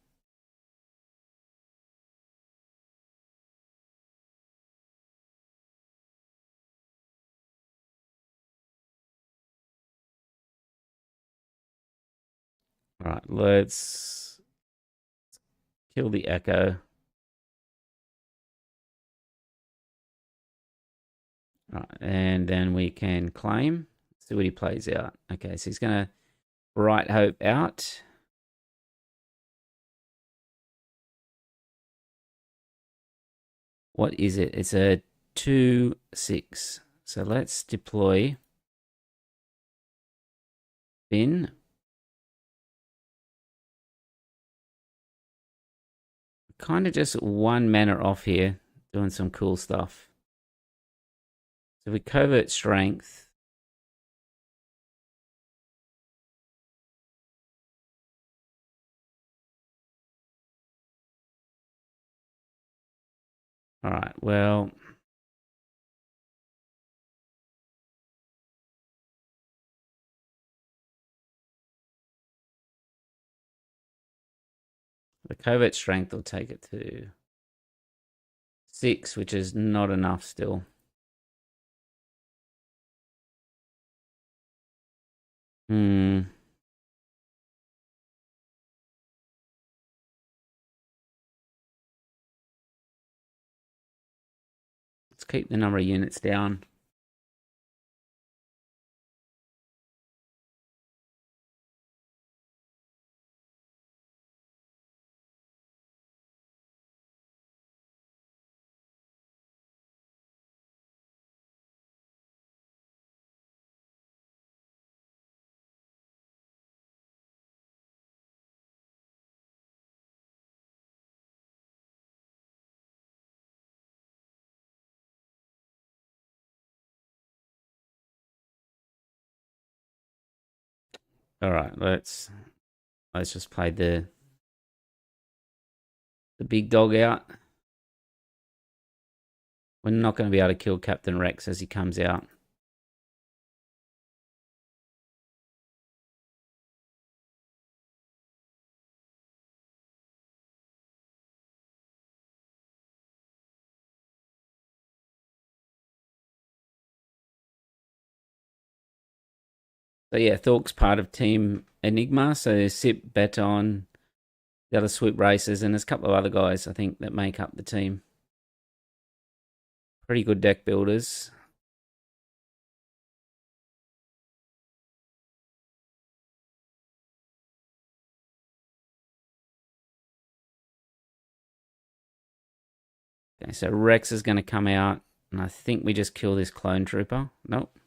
All right, let's kill the Echo. All right, and then we can claim. See what he plays out. Okay, so he's going to Bright Hope out. What is it? It's a 2/6. So let's deploy Finn. Kind of just 1 mana off here, doing some cool stuff. So we covert strength. All right, well, the covert strength will take it to 6, which is not enough still. Let's keep the number of units down. All right, let's just play the big dog out. We're not going to be able to kill Captain Rex as he comes out. So yeah, Thork's part of Team Enigma. So Sip, Beton, the other Swoop Racers, and there's a couple of other guys I think that make up the team. Pretty good deck builders. Okay, so Rex is going to come out, and I think we just kill this Clone Trooper. Nope.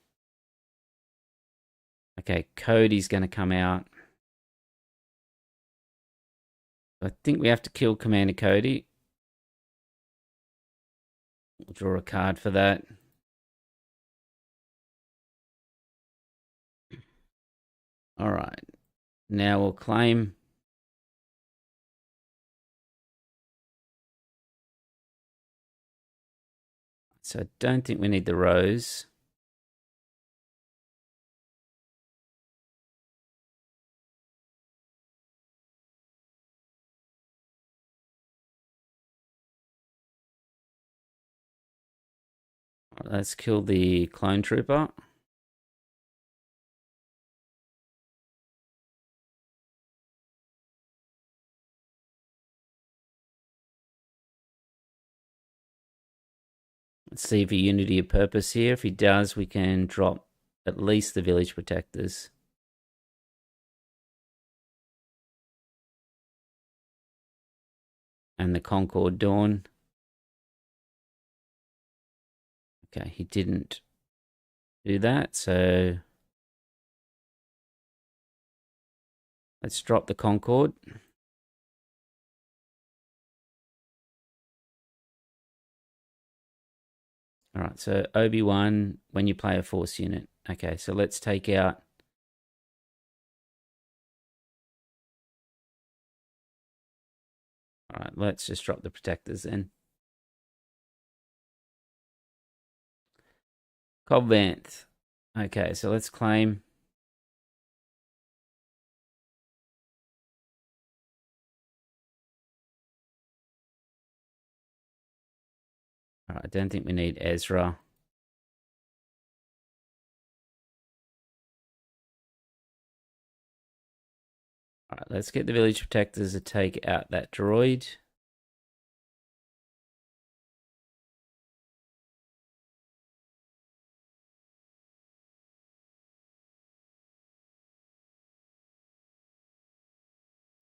Okay, Cody's going to come out. I think we have to kill Commander Cody. We'll draw a card for that. All right. Now we'll claim. So I don't think we need the rose. Right, let's kill the Clone Trooper. Let's see if a Unity of Purpose here. If he does, we can drop at least the Village Protectors. And the Concord Dawn. Okay, he didn't do that, so Let's drop the Concord. All right, so Obi-Wan when you play a force unit. Okay, so let's take out. All right, let's just drop the protectors then. Cobb Vanth. Okay, so let's claim. All right, I don't think we need Ezra. All right, let's get the village protectors to take out that droid.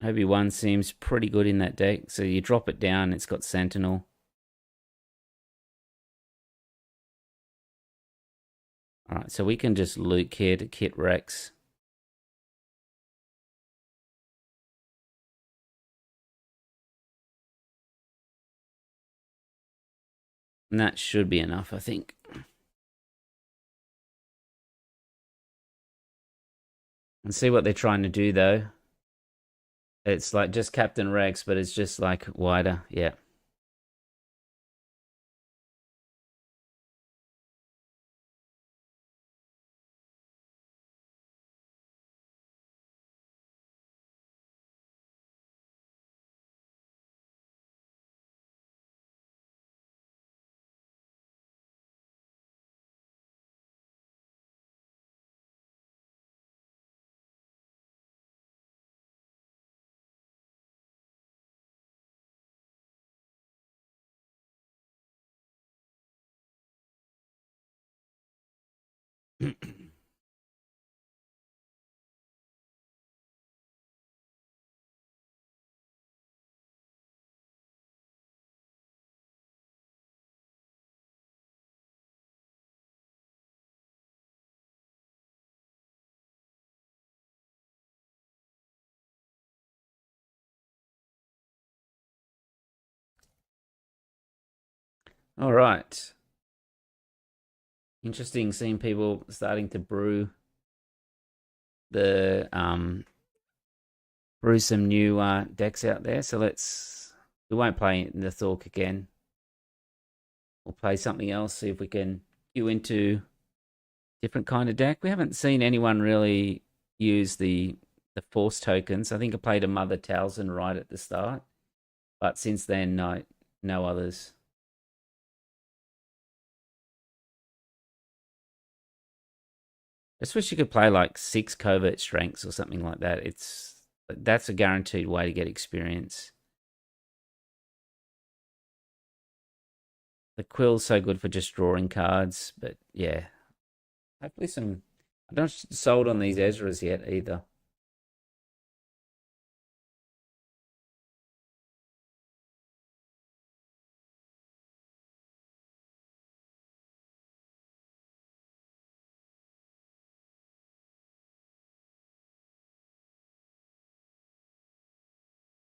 Obi-Wan seems pretty good in that deck. So you drop it down, it's got Sentinel. All right, so we can just Luke here to kit Rex. And that should be enough, I think. And see what they're trying to do, though. It's like just Captain Rex, but it's just like wider. Yeah. All right. Interesting seeing people starting to the brew some new decks out there. So we won't play the Thork again. We'll play something else. See if we can queue into different kind of deck. We haven't seen anyone really use the Force tokens. I think I played a Mother Talzin right at the start, but since then, no others. I just wish you could play like 6 covert strengths or something like that. That's a guaranteed way to get experience. The Quill's so good for just drawing cards, but yeah, hopefully some. I'm not sold on these Ezras yet either.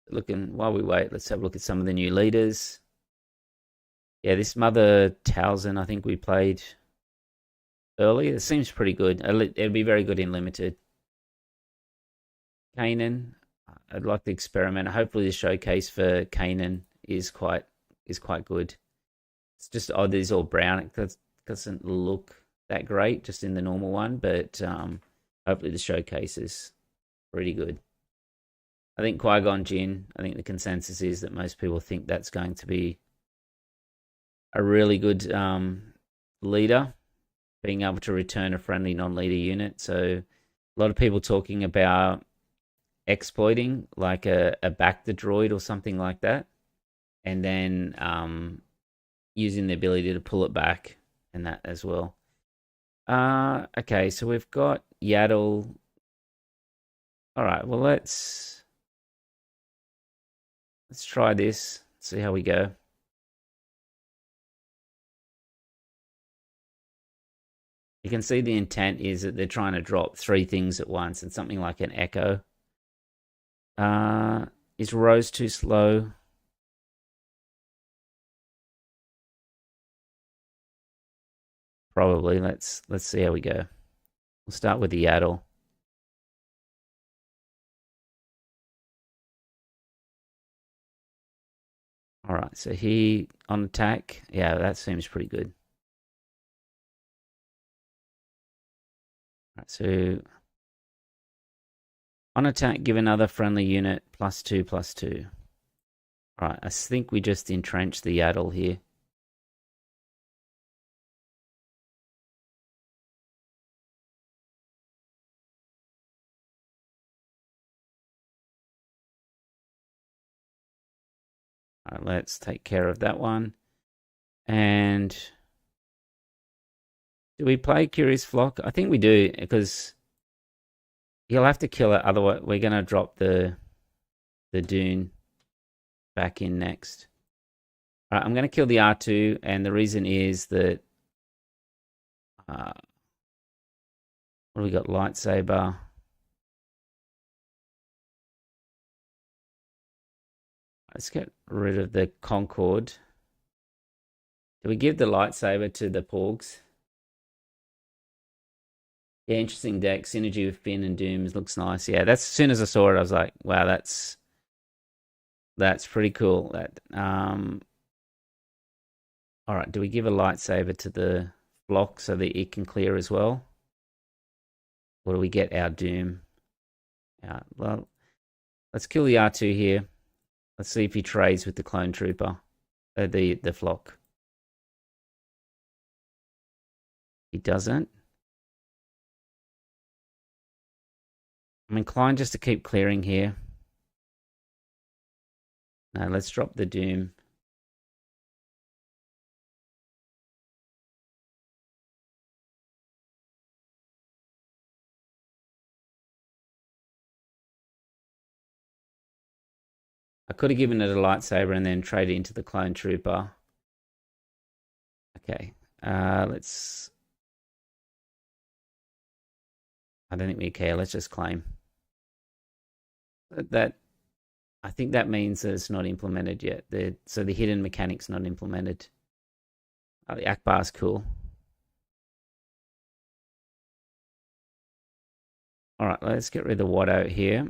Looking while we wait, let's have a look at some of the new leaders. Yeah, this Mother Talzin, I think we played early. It seems pretty good. It'd be very good in limited. Kanan, I'd like to experiment. Hopefully, the showcase for Kanan is quite good. It's just odd that he's all brown. It doesn't look that great just in the normal one, but hopefully the showcase is pretty good. I think Qui-Gon Jinn. I think the consensus is that most people think that's going to be a really good leader, being able to return a friendly non-leader unit. So a lot of people talking about exploiting like a back the droid or something like that, and then using the ability to pull it back and that as well. Okay, so we've got Yaddle. All right, well let's try this. See how we go. You can see the intent is that they're trying to drop 3 things at once and something like an echo. Is Rose too slow? Probably. Let's see how we go. We'll start with the Yaddle. All right, so he on attack. Yeah, that seems pretty good. All right, so on attack, give another friendly unit +2/+2. All right, I think we just entrench the Yaddle here. All right, let's take care of that one. And do we play Curious Flock? I think we do because he'll have to kill it. Otherwise, we're gonna drop the Dune back in next. All right, I'm gonna kill the R2, and the reason is that what do we got? Lightsaber. Let's get rid of the Concorde. Do we give the lightsaber to the Porgs? Yeah, interesting deck. Synergy with Finn and Dooms looks nice. Yeah, that's as soon as I saw it, I was like, wow, that's pretty cool. That all right, do we give a lightsaber to the block so that it can clear as well? Or do we get our Doom? Yeah, well, let's kill the R2 here. Let's see if he trades with the clone trooper. The flock. He doesn't. I'm inclined just to keep clearing here. No, let's drop the Doom. I could have given it a lightsaber and then traded into the clone trooper. Okay, let's... I don't think we care. Let's just claim. That I think that means that it's not implemented yet. So the hidden mechanic's not implemented. The Akbar's cool. All right, let's get rid of the Watto here.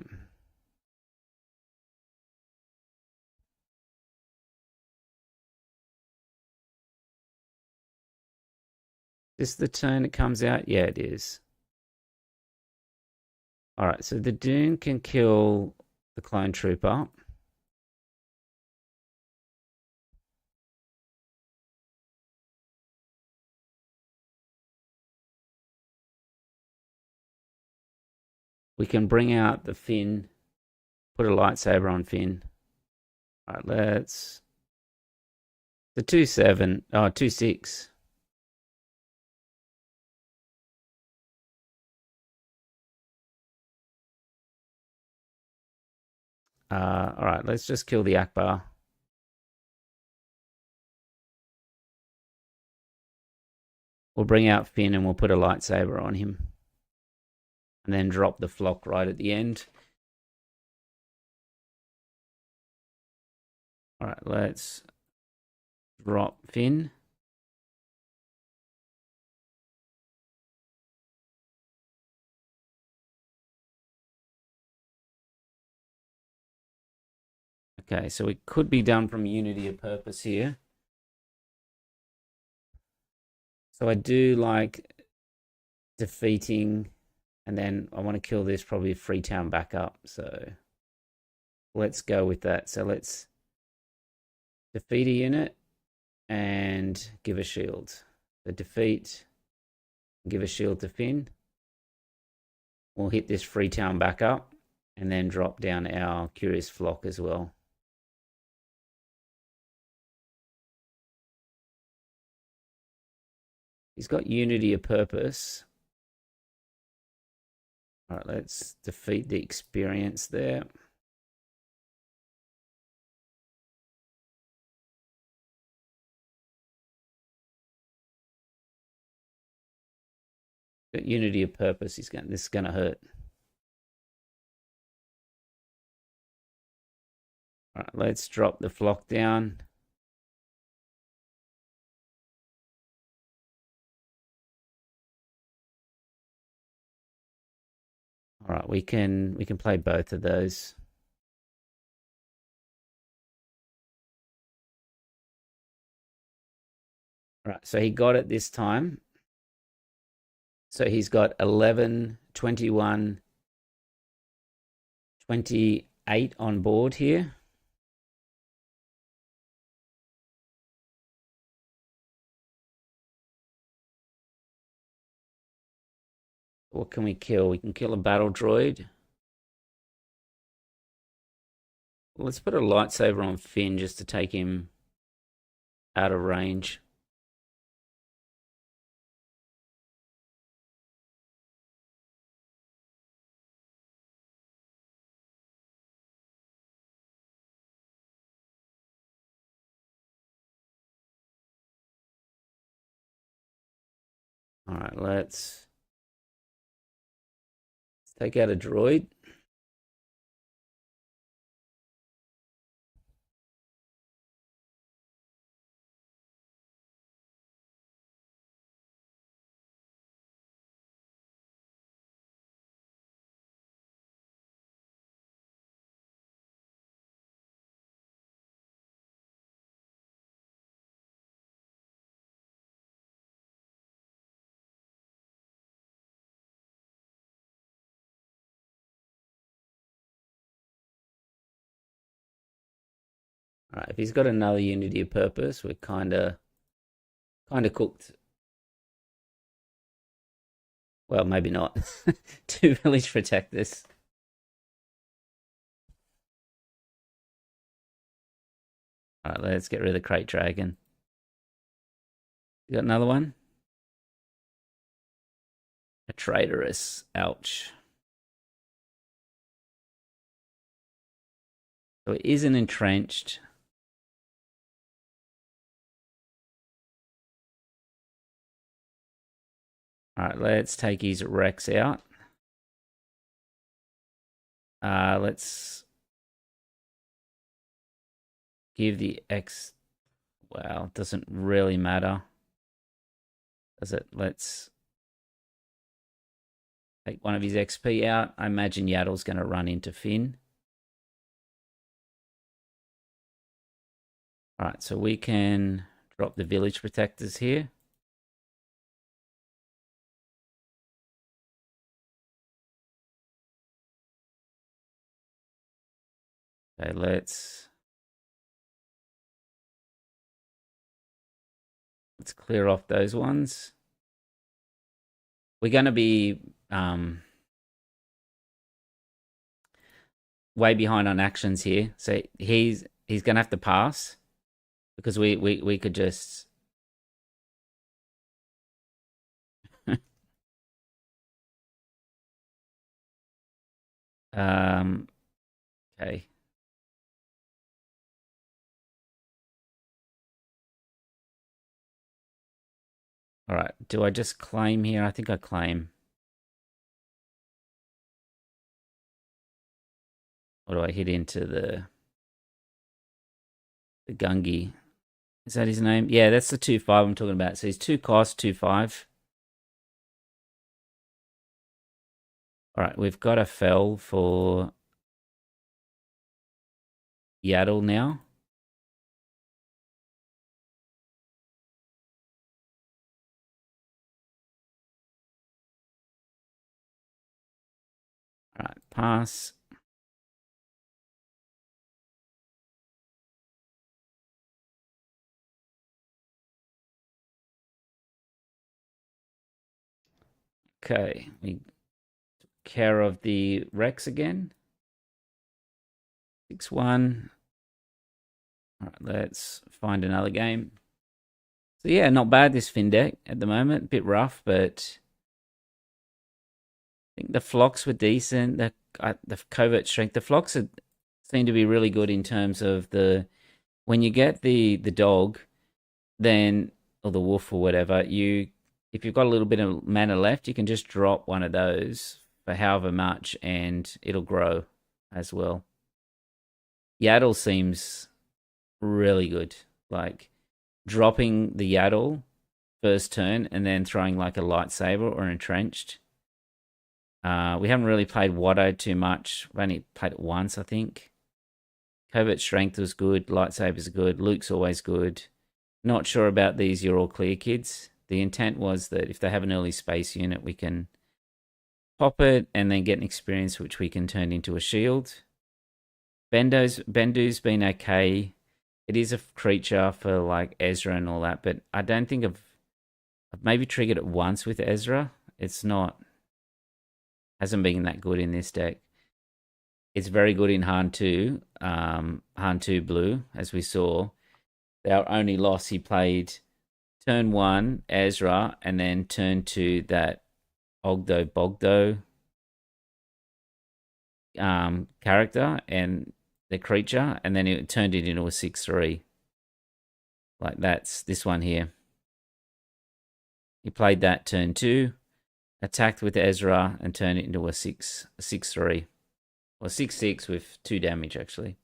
Is this the turn it comes out? Yeah, it is. All right, so the Dune can kill the clone trooper. We can bring out the Finn, put a lightsaber on Finn. All right, let's... The 2/7, 2/6. All right, let's just kill the Akbar. We'll bring out Finn and we'll put a lightsaber on him. And then drop the flock right at the end. All right, let's drop Finn. Okay, so it could be done from Unity of Purpose here. So I do like defeating, and then I want to kill this probably Freetown backup. So let's go with that. So let's defeat a unit and give a shield. So defeat, give a shield to Finn. We'll hit this Freetown backup and then drop down our Curious Flock as well. He's got Unity of Purpose. All right, let's defeat the experience there. Got Unity of Purpose. This is going to hurt. All right, let's drop the flock down. All right, we can play both of those. All right, so he got it this time. So he's got 11, 21, 28 on board here. What can we kill? We can kill a battle droid. Let's put a lightsaber on Finn just to take him out of range. All right, let's take out a droid. All right, if he's got another unity of purpose, we're kind of cooked. Well, maybe not. Two village protectors. All right, let's get rid of the crate dragon. You got another one? A traitorous. Ouch. So it isn't entrenched. All right, let's take his Rex out. Let's give the X. Wow, it doesn't really matter, does it? Let's take one of his XP out. I imagine Yaddle's going to run into Finn. All right, so we can drop the village protectors here. Okay, let's clear off those ones. We're going to be way behind on actions here, so he's going to have to pass because we could just. Okay. All right. Do I just claim here? I think I claim. Or do I hit into the Gungi? Is that his name? Yeah, that's the 2-5 I'm talking about. So he's 2 cost, 2-5. All right, we've got a fell for Yaddle now. All right, pass. Okay, we took care of the Rex again. 6-1. All right, let's find another game. So yeah, not bad this Finn deck at the moment. Bit rough, but I think the flocks were decent. The covert strength, the flocks seem to be really good in terms of when you get the dog, then or the wolf or whatever, if you've got a little bit of mana left, you can just drop one of those for however much, and it'll grow as well. Yaddle seems really good. Like dropping the Yaddle first turn and then throwing like a lightsaber or entrenched. We haven't really played Watto too much. We've only played it once, I think. Covert Strength was good. Lightsabers are good. Luke's always good. Not sure about these You're All Clear kids. The intent was that if they have an early space unit, we can pop it and then get an experience which we can turn into a shield. Bendu's been okay. It is a creature for like Ezra and all that, but I don't think I've maybe triggered it once with Ezra. It's not hasn't been that good in this deck. It's very good in Han 2, Han 2 Blue, as we saw. Our only loss, he played turn 1 Ezra and then turn 2 that Ogdo Bogdo character and the creature, and then it turned it into a 6/3. Like that's this one here. He played that turn 2, attacked with Ezra, and turned it into a 6/3. Or 6/6 with 2 damage, actually.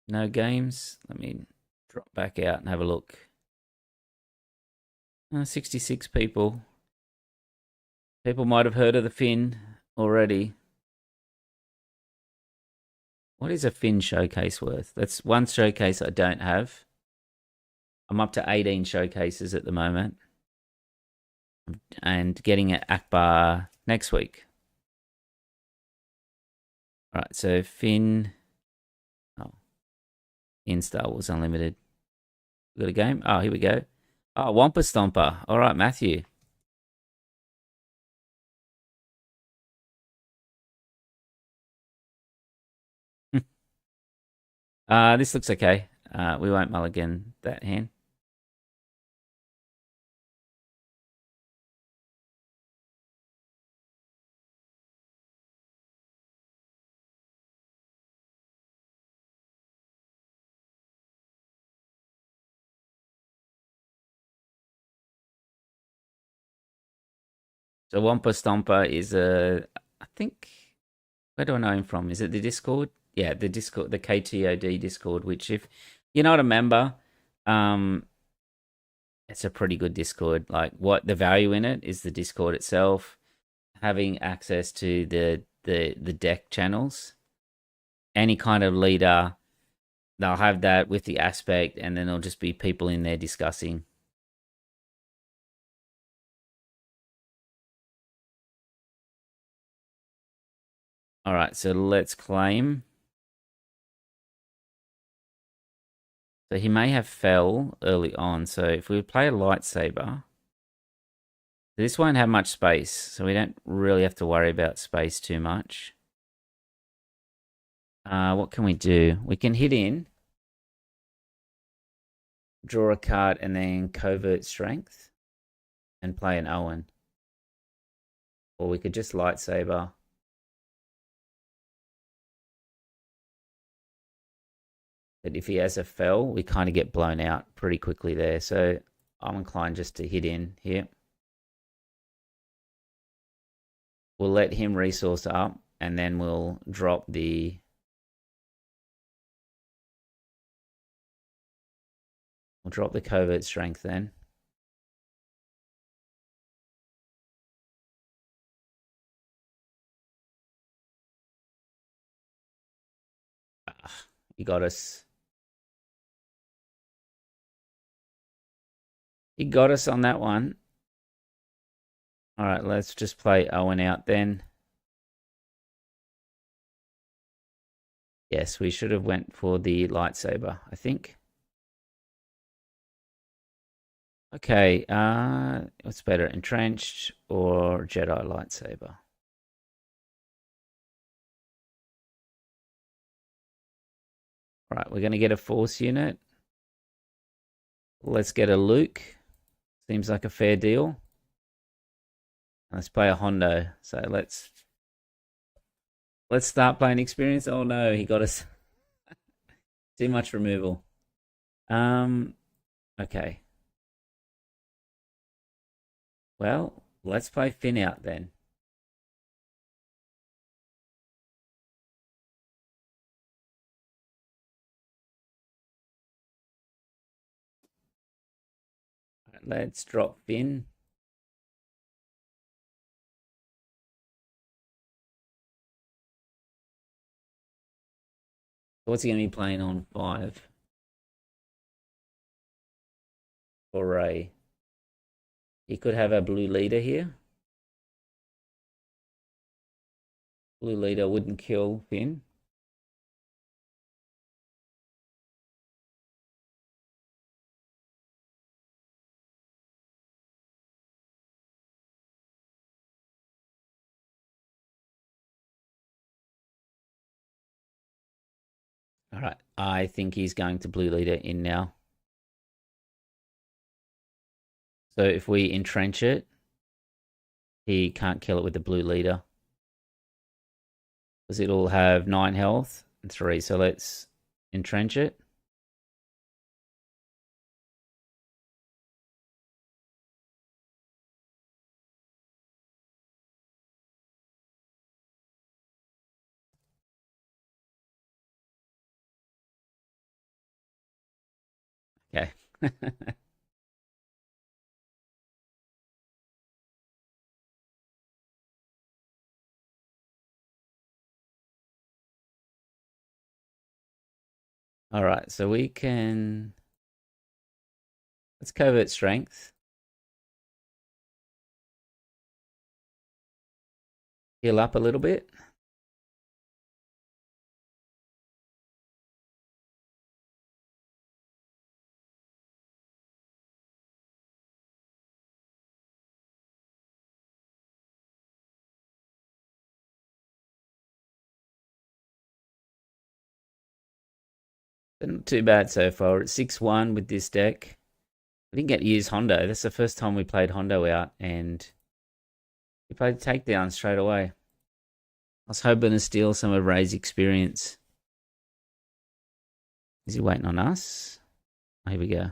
No games. Let me drop back out and have a look. 66 people. People might have heard of the Finn already. What is a Finn showcase worth? That's one showcase I don't have. I'm up to 18 showcases at the moment. And getting at Akbar next week. All right, so Finn. Oh, in Star Wars Unlimited. We got a game? Oh, here we go. Oh, Wampa Stomper. All right, Matthew. This looks okay. We won't mulligan that hand. So Wampa Stomper is I think, where do I know him from? Is it the Discord? Yeah, the Discord, the KTOD Discord. Which, if you're not a member, um, it's a pretty good Discord. Like, what the value in it is the Discord itself, having access to the deck channels, any kind of leader. They'll have that with the aspect, and then there'll just be people in there discussing. All right, so let's claim. So he may have fell early on. So if we play a lightsaber, this won't have much space. So we don't really have to worry about space too much. What can we do? We can hit in, draw a card, and then covert strength and play an Owen. Or we could just lightsaber. But if he has a fell, we kind of get blown out pretty quickly there. So I'm inclined just to hit in here. We'll let him resource up, and then we'll drop the... We'll drop the covert strength then. He got us. He got us on that one. All right, let's just play Owen out then. Yes, we should have went for the lightsaber, I think. Okay, what's better, entrenched or Jedi lightsaber? All right, we're going to get a force unit. Let's get a Luke. Seems like a fair deal. Let's play a Hondo. So let's start playing experience. Oh no, he got us too much removal. Okay. Well, let's play Finn out then. Let's drop Finn. What's he going to be playing on 5 for Ray? He could have a blue leader here. Blue leader wouldn't kill Finn. All right. I think he's going to blue leader in now. So if we entrench it, he can't kill it with the blue leader. Because it'll have 9 health and 3. So let's entrench it. Okay. All right. So we can. Let's covert strength. Heal up a little bit. Not too bad so far. It's 6-1 with this deck. We didn't get to use Hondo. That's the first time we played Hondo out, and we played takedown straight away. I was hoping to steal some of Ray's experience. Is he waiting on us? Oh, here we go.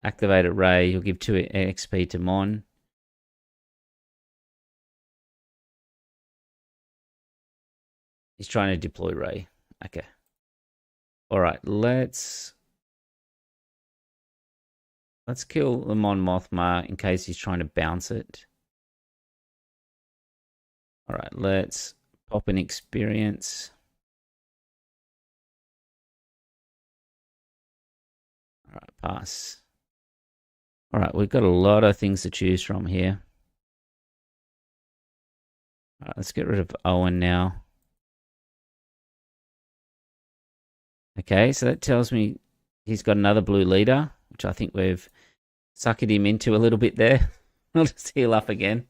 Activated Ray. He'll give 2 XP to Mon. He's trying to deploy Ray. Okay. All right, let's kill the Mon Mothma in case he's trying to bounce it. All right, let's pop an experience. All right, pass. All right, we've got a lot of things to choose from here. All right, let's get rid of Owen now. Okay, so that tells me he's got another blue leader, which I think we've suckered him into a little bit there. I'll just heal up again.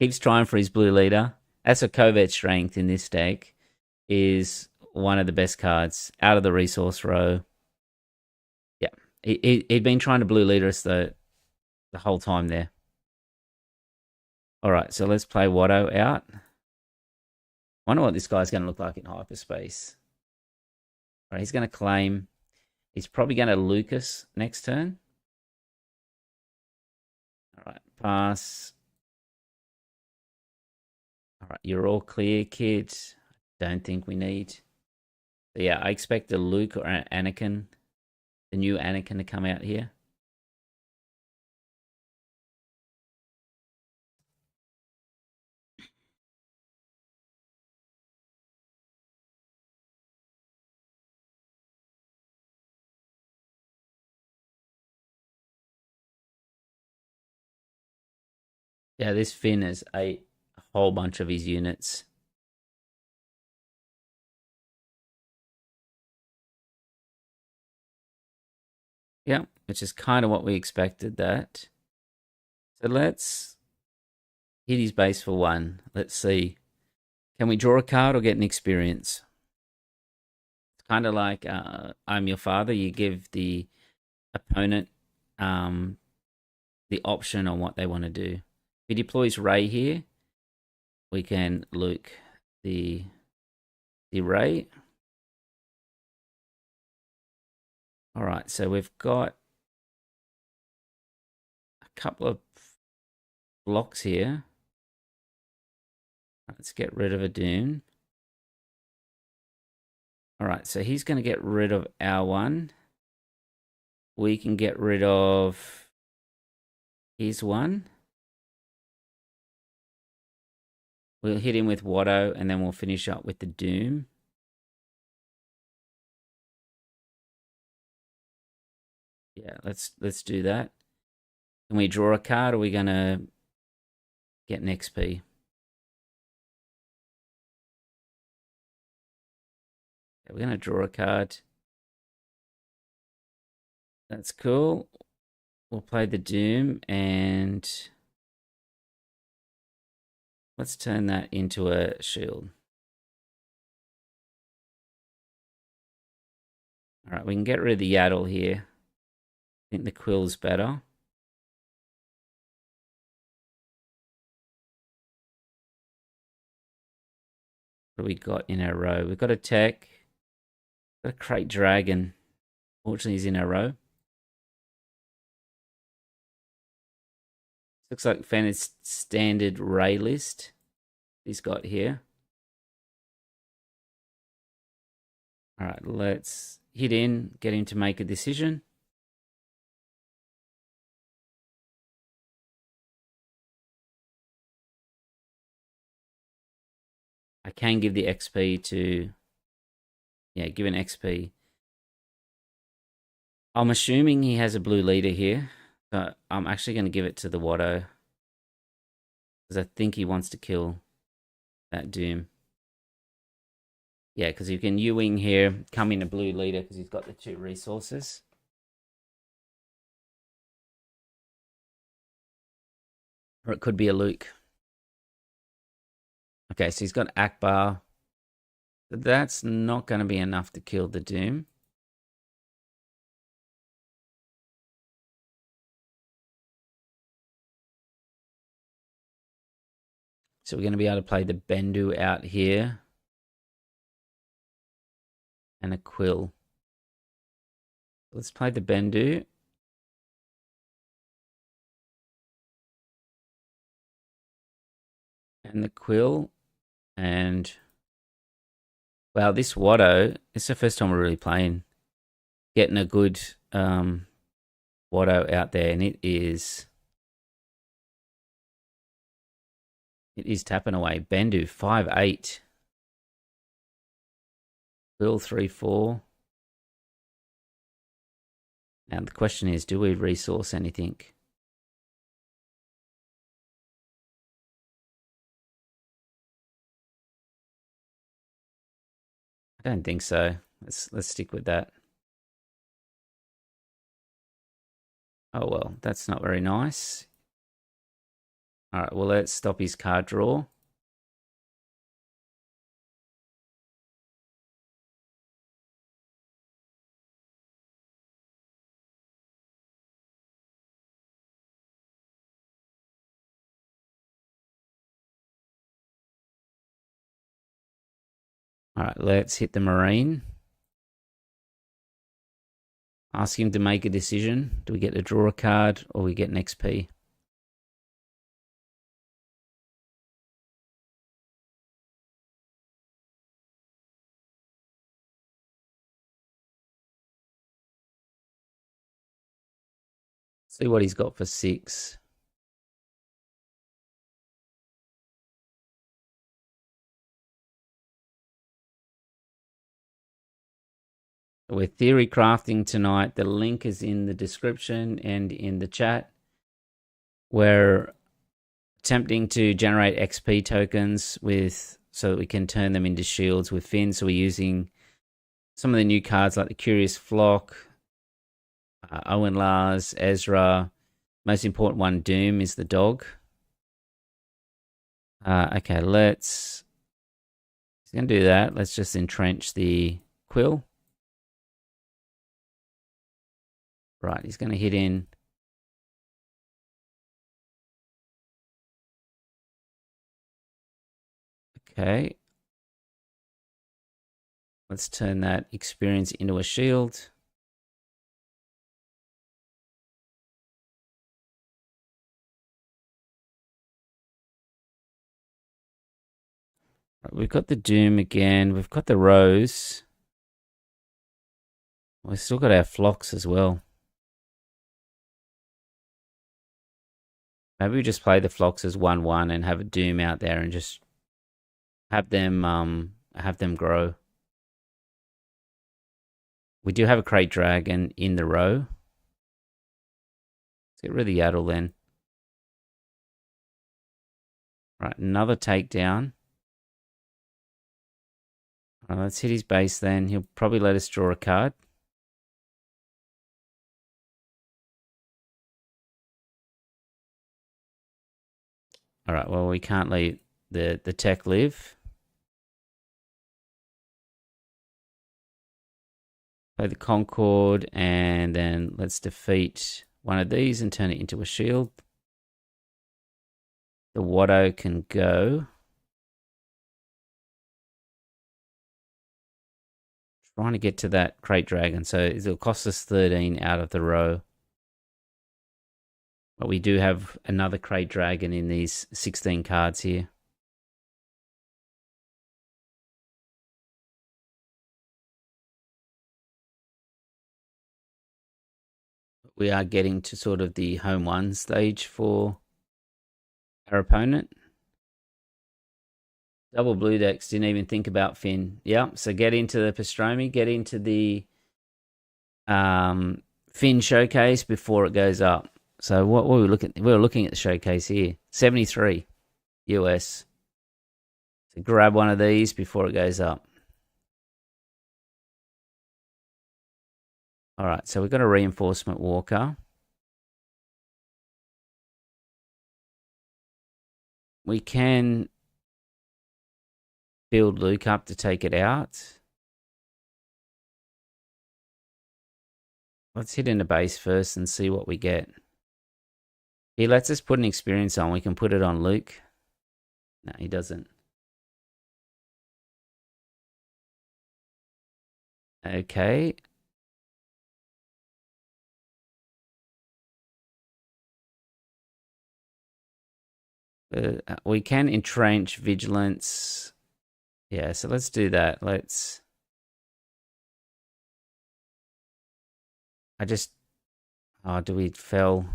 Keeps trying for his blue leader. That's a covert strength in this deck. Is one of the best cards out of the resource row. Yeah, he'd been trying to blue leader us the whole time there. All right, so let's play Watto out. Wonder what this guy's going to look like in hyperspace. All right, he's going to claim. He's probably going to Lucas next turn. All right, pass. All right, you're all clear, kids. Don't think we need. So yeah, I expect a Luke or an Anakin, the new Anakin, to come out here. Yeah, this Finn has ate a whole bunch of his units. Yeah, which is kind of what we expected that. So let's hit his base for 1. Let's see. Can we draw a card or get an experience? It's kind of like I'm Your Father. You give the opponent the option on what they want to do. If he deploys Ray here, we can Luke the Ray. All right, so we've got couple of blocks here. Let's get rid of a Doom. All right, so he's going to get rid of our one. We can get rid of his one. We'll hit him with Watto, and then we'll finish up with the Doom. Yeah, let's do that. Can we draw a card, or are we going to get an XP? Okay, we're going to draw a card. That's cool. We'll play the Doom, and let's turn that into a shield. All right, we can get rid of the Yaddle here. I think the Quill's better. What do we got in our row? We've got a Tech. Got a Crate Dragon. Fortunately, he's in our row. Looks like Fanny's standard Ray list he's got here. All right, let's hit in, get him to make a decision. I can give the XP to, yeah, give an XP. I'm assuming he has a blue leader here, but I'm actually going to give it to the Watto, because I think he wants to kill that Doom. Yeah, because you can U-wing here, come in a blue leader because he's got the 2 resources. Or it could be a Luke. Okay, so he's got Akbar. That's not going to be enough to kill the Doom. So we're going to be able to play the Bendu out here. And a Quill. Let's play the Bendu. And the Quill. And wow, this Watto, it's the first time we're really playing. Getting a good Watto out there, and it is tapping away. Bendu 5-8. Quill 3-4. Now the question is, do we resource anything? I don't think so. Let's stick with that. Oh well, that's not very nice. All right, well, let's stop his card draw. All right, let's hit the Marine. Ask him to make a decision. Do we get to draw a card or we get an XP? See what he's got for 6. We're theory crafting tonight. The link is in the description and in the chat. We're attempting to generate XP tokens so that we can turn them into shields with Finn. So we're using some of the new cards like the Curious Flock, Owen Lars, Ezra. Most important one, Doom, is the dog. Okay, he's going to do that. Let's just entrench the Quill. Right, he's going to hit in. Okay. Let's turn that experience into a shield. We've got the Doom again. We've got the Rose. We've still got our Phlox as well. Maybe we just play the Phlox as 1/1 and have a Doom out there and just have them grow. We do have a Crate Dragon in the row. Let's get rid of the Yaddle then. Right, another takedown. All right, let's hit his base then. He'll probably let us draw a card. All right, well, we can't leave the tech live. Play the Concord, and then let's defeat one of these and turn it into a shield. The Watto can go. Trying to get to that Crate Dragon, so it'll cost us 13 out of the row. But we do have another Crate Dragon in these 16 cards here. We are getting to sort of the home one stage for our opponent. Double blue decks, didn't even think about Finn. Yeah, so get into the Pastrami, get into the Finn showcase before it goes up. So what were we looking at? We were looking at the showcase here. 73 US. So grab one of these before it goes up. All right, so we've got a reinforcement walker. We can build Luke up to take it out. Let's hit in the base first and see what we get. He lets us put an experience on. We can put it on Luke. No, he doesn't. Okay. We can entrench vigilance. Yeah, so let's do that. Oh, do we fell?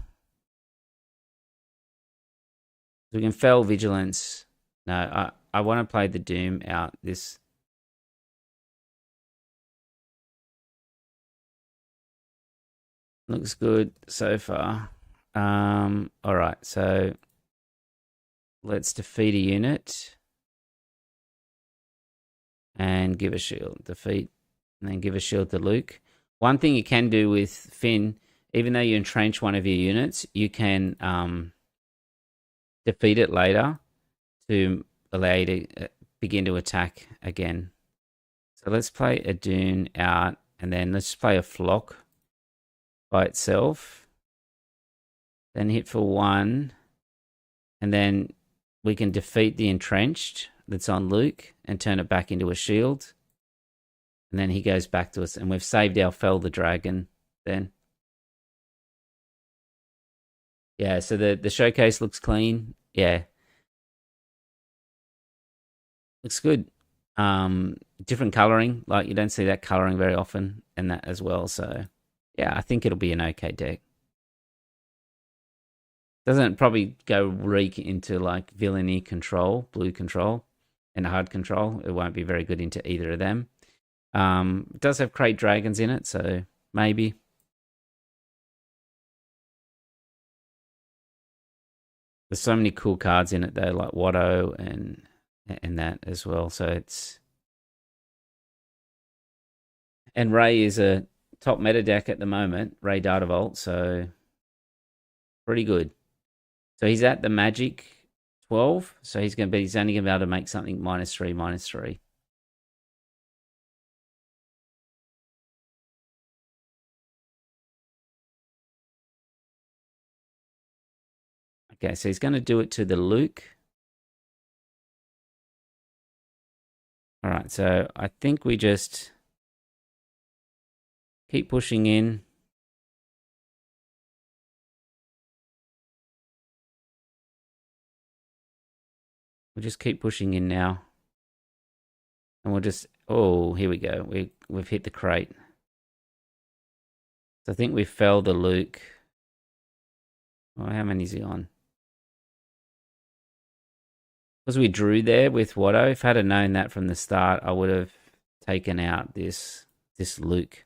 We can fell vigilance. No, I want to play the Doom out. This looks good so far. All right, so let's defeat a unit and give a shield. Defeat and then give a shield to Luke. One thing you can do with Finn, even though you entrench one of your units, you can defeat it later to allow you to begin to attack again. So let's play a Dune out, and then let's play a Flock by itself. Then hit for 1, and then we can defeat the entrenched that's on Luke and turn it back into a shield. And then he goes back to us, and we've saved our Fell the Dragon then. Yeah, so the showcase looks clean. Yeah. Looks good. Different coloring. Like, you don't see that coloring very often, and that as well. So, yeah, I think it'll be an okay deck. Doesn't probably go reek into, like, villainy control, blue control, and hard control. It won't be very good into either of them. It does have Crate Dragons in it, so maybe. There's so many cool cards in it though, like Watto and that as well. So it's, and Ray is a top meta deck at the moment, Ray Data Vault, so pretty good. So he's at the Magic 12, so he's only gonna be able to make something -3, -3. Okay, so he's gonna do it to the Luke. All right, so I think we just keep pushing in. We'll just keep pushing in now. And we'll just, oh, here we go. We've hit the crate. So I think we fell the Luke. Oh, how many is he on? Because we drew there with Watto. If I had known that from the start, I would have taken out this Luke.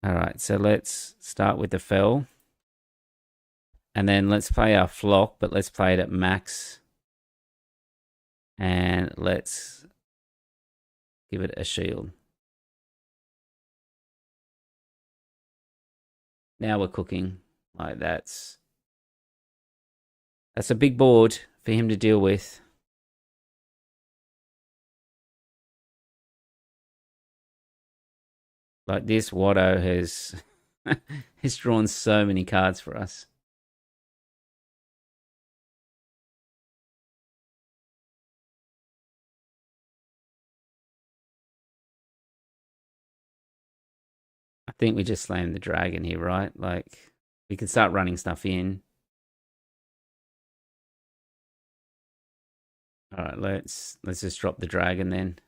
All right, so let's start with the fell. And then let's play our flock, but let's play it at max. And let's give it a shield. Now we're cooking. Like that's a big board for him to deal with. Like this Watto has has drawn so many cards for us. I think we just slammed the dragon here, right? Like we can start running stuff in. All right, let's just drop the dragon then.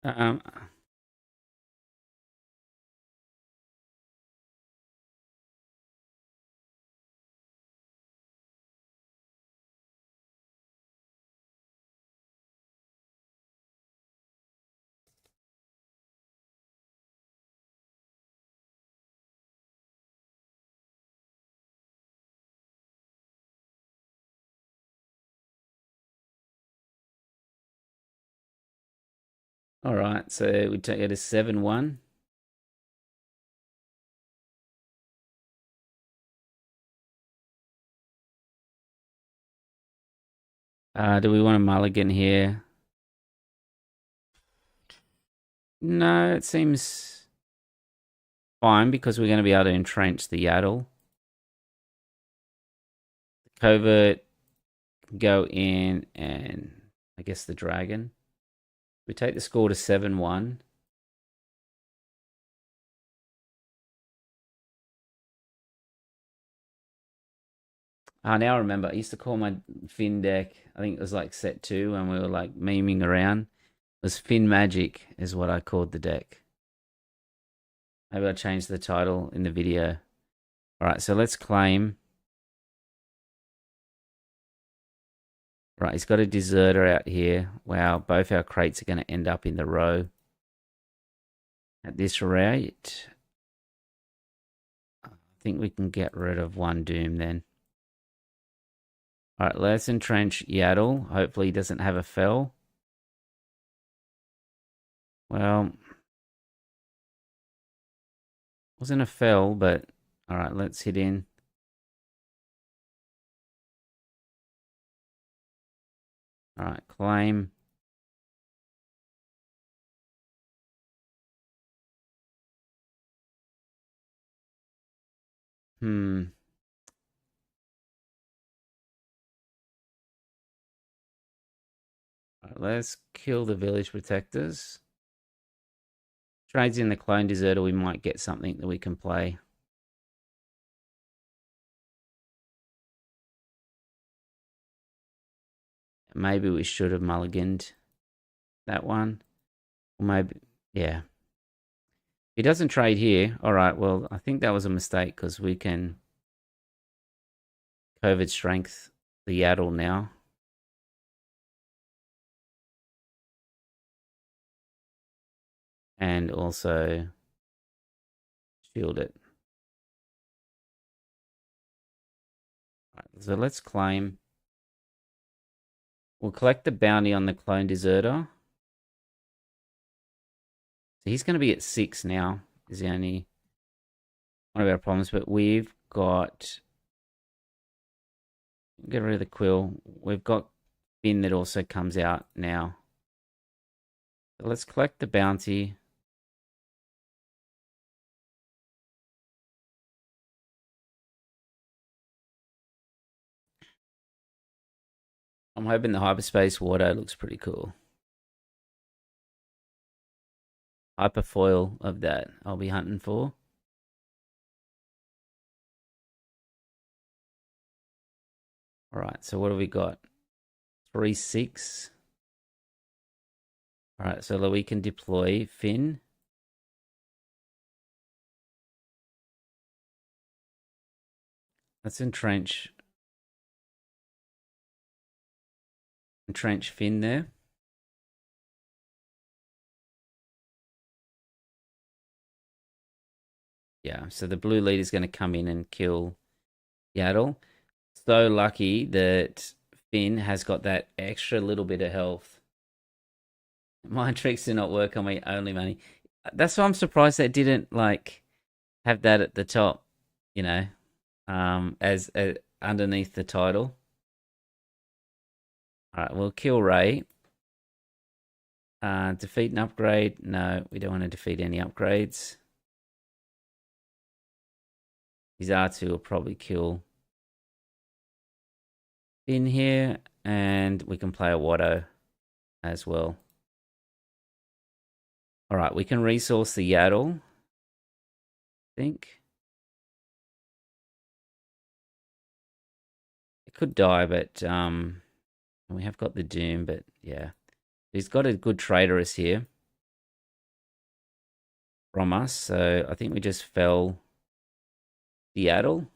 Um, all right, so we take it as 7-1. Do we want a mulligan here? No, it seems fine because we're going to be able to entrench the Yaddle. The covert go in and I guess the dragon. We take the score to 7-1. Now I remember. I used to call my Finn deck, I think it was like set 2 and we were like memeing around. It was Finn Magic is what I called the deck. Maybe I'll change the title in the video. All right, so let's claim. Right, he's got a deserter out here. Wow, both our crates are going to end up in the row. At this rate, I think we can get rid of one Doom then. All right, let's entrench Yaddle. Hopefully he doesn't have a fell. Well, wasn't a fell, but all right, let's hit in. All right, claim. Hmm. All right, let's kill the village protectors. Trades in the clone deserter, we might get something that we can play. Maybe we should have mulliganed that one. Or maybe, yeah. If he doesn't trade here, all right, well, I think that was a mistake because we can COVID strength the Yaddle now. And also shield it. All right, so let's claim. We'll collect the bounty on the clone deserter. So he's going to be at 6 now. Is the only one of our problems. But we've got... Get rid of the quill. We've got Finn that also comes out now. So let's collect the bounty. I'm hoping the hyperspace water looks pretty cool. hyperfoil of that I'll be hunting for. All right, so what have we got? 3, 6. All right, so we can deploy Finn. Let's entrench Finn there. Yeah, so the blue lead is going to come in and kill Yaddle. So lucky that Finn has got that extra little bit of health. Mind tricks do not work on me, only money. That's why I'm surprised they didn't like have that at the top, you know, as underneath the title. All right, we'll kill Ray. Defeat an upgrade. No, we don't want to defeat any upgrades. His R2 will probably kill in here, and we can play a Watto as well. All right, we can resource the Yaddle, I think. It could die, but we have got the Doom, but yeah. He's got a good traitorous here from us, so I think we just fell the Yaddle.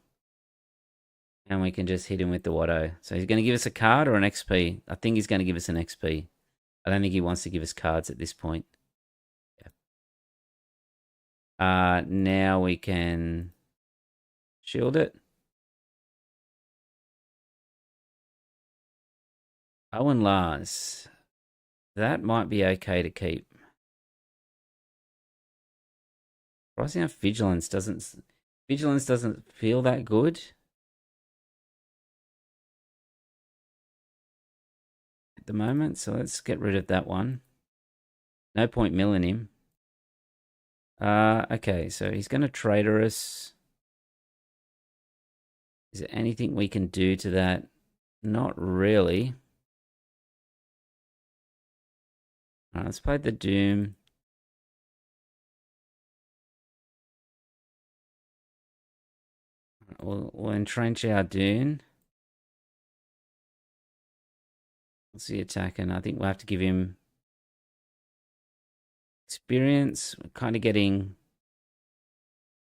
And we can just hit him with the Watto. So he's going to give us a card or an XP? I think he's going to give us an XP. I don't think he wants to give us cards at this point. Yeah. Now we can shield it. Owen Lars. That might be okay to keep. Surprising enough, Vigilance doesn't feel that good at the moment, so let's get rid of that one. No point milling him. Okay, so he's going to traitor us. Is there anything we can do to that? Not really. All right, let's play the Doom. We'll entrench our Dune. What's the attacking? I think we'll have to give him experience. We're kind of getting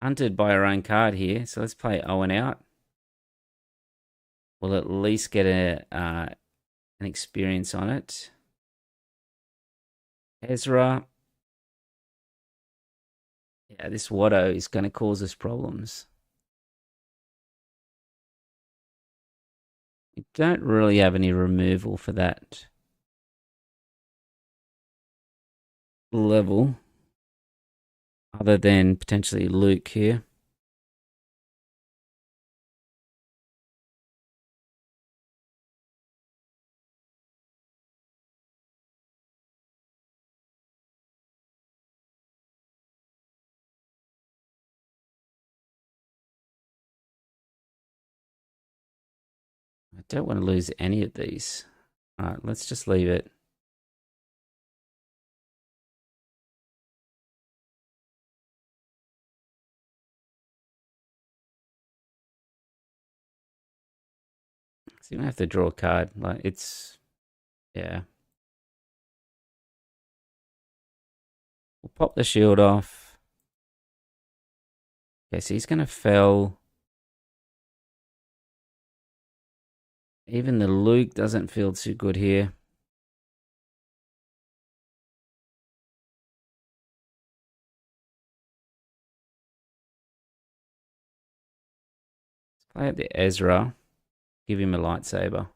hunted by our own card here. So let's play Owen out. We'll at least get an experience on it. Ezra. Yeah, this Watto is going to cause us problems. We don't really have any removal for that level. Other than potentially Luke here. I don't want to lose any of these. All right, let's just leave it. So you don't have to draw a card. Like it's, yeah. We'll pop the shield off. Okay, so he's going to fell. Even the Luke doesn't feel too good here. Let's play out the Ezra. Give him a lightsaber.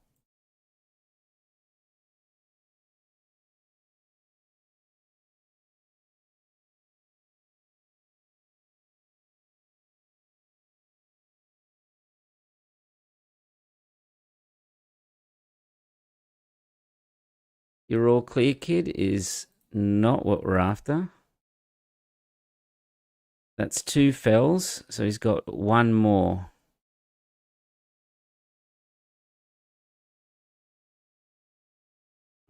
You're all clear, kid, is not what we're after. That's 2 fells, so he's got 1 more.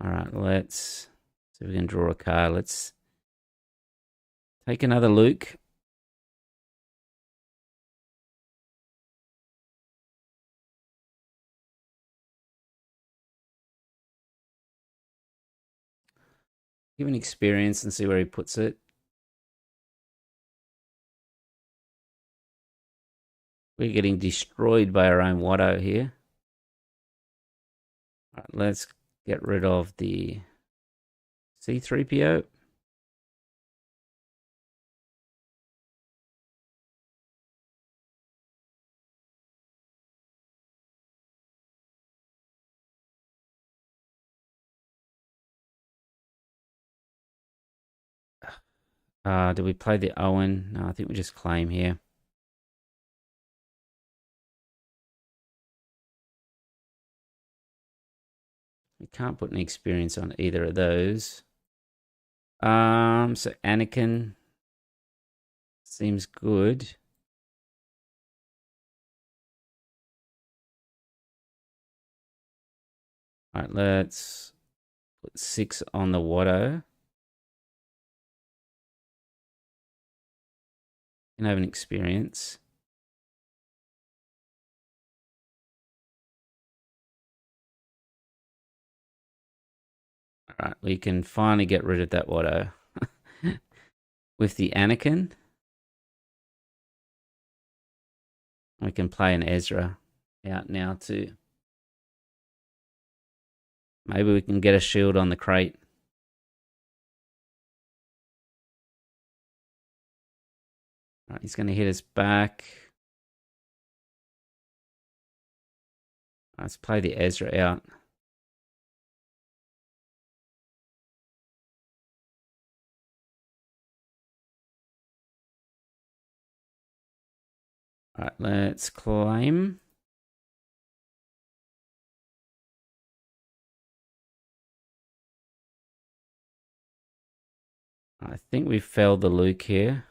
All right, let's see if we can draw a card. Let's Take another Luke. Give an experience and see where he puts it. We're getting destroyed by our own Watto here. All right, let's get rid of the C3PO. Do we play the Owen? No, I think we just claim here. We can't put an experience on either of those. So Anakin seems good. All right, let's put 6 on the Watto. Can have an experience. All right, we can finally get rid of that Watto with the Anakin. We can play an Ezra out now too. Maybe we can get a shield on the crate. All right, he's going to hit us back. Let's play the Ezra out. All right, let's claim. I think we failed the Luke here.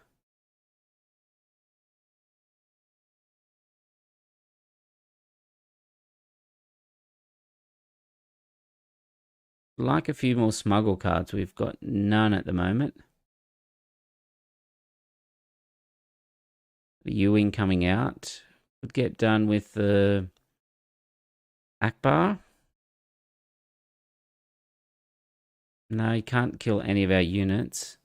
Like a few more smuggle cards. We've got none at the moment. The Ewing coming out. Would get done with the Akbar. No, you can't kill any of our units.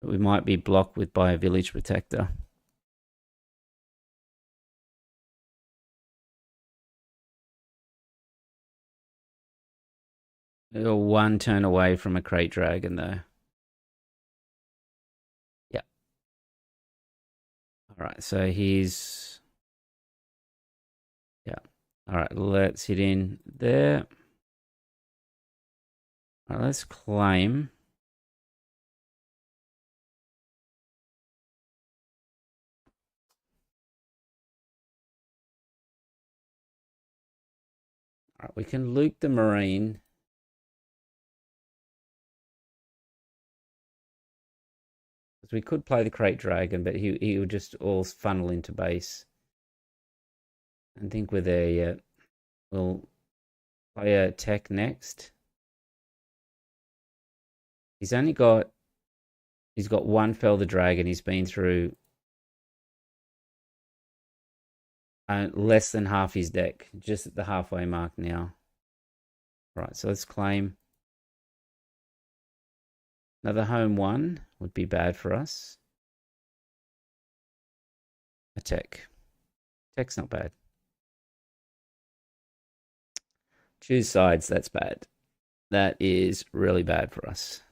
But we might be blocked with by a village protector. We're one turn away from a crate dragon though. Yeah. Alright, so he's... Yeah. Alright, let's hit in there. Alright, let's claim. Alright, we can Luke the Marine. We could play the crate dragon, but he would just all funnel into base. I think we're there yet. We'll play a tech next. He's got one Fell the Dragon. He's been through less than half his deck, just at the halfway mark now. Right, so let's claim. Another home 1 would be bad for us. A tech. Tech's not bad. Choose sides, that's bad. That is really bad for us.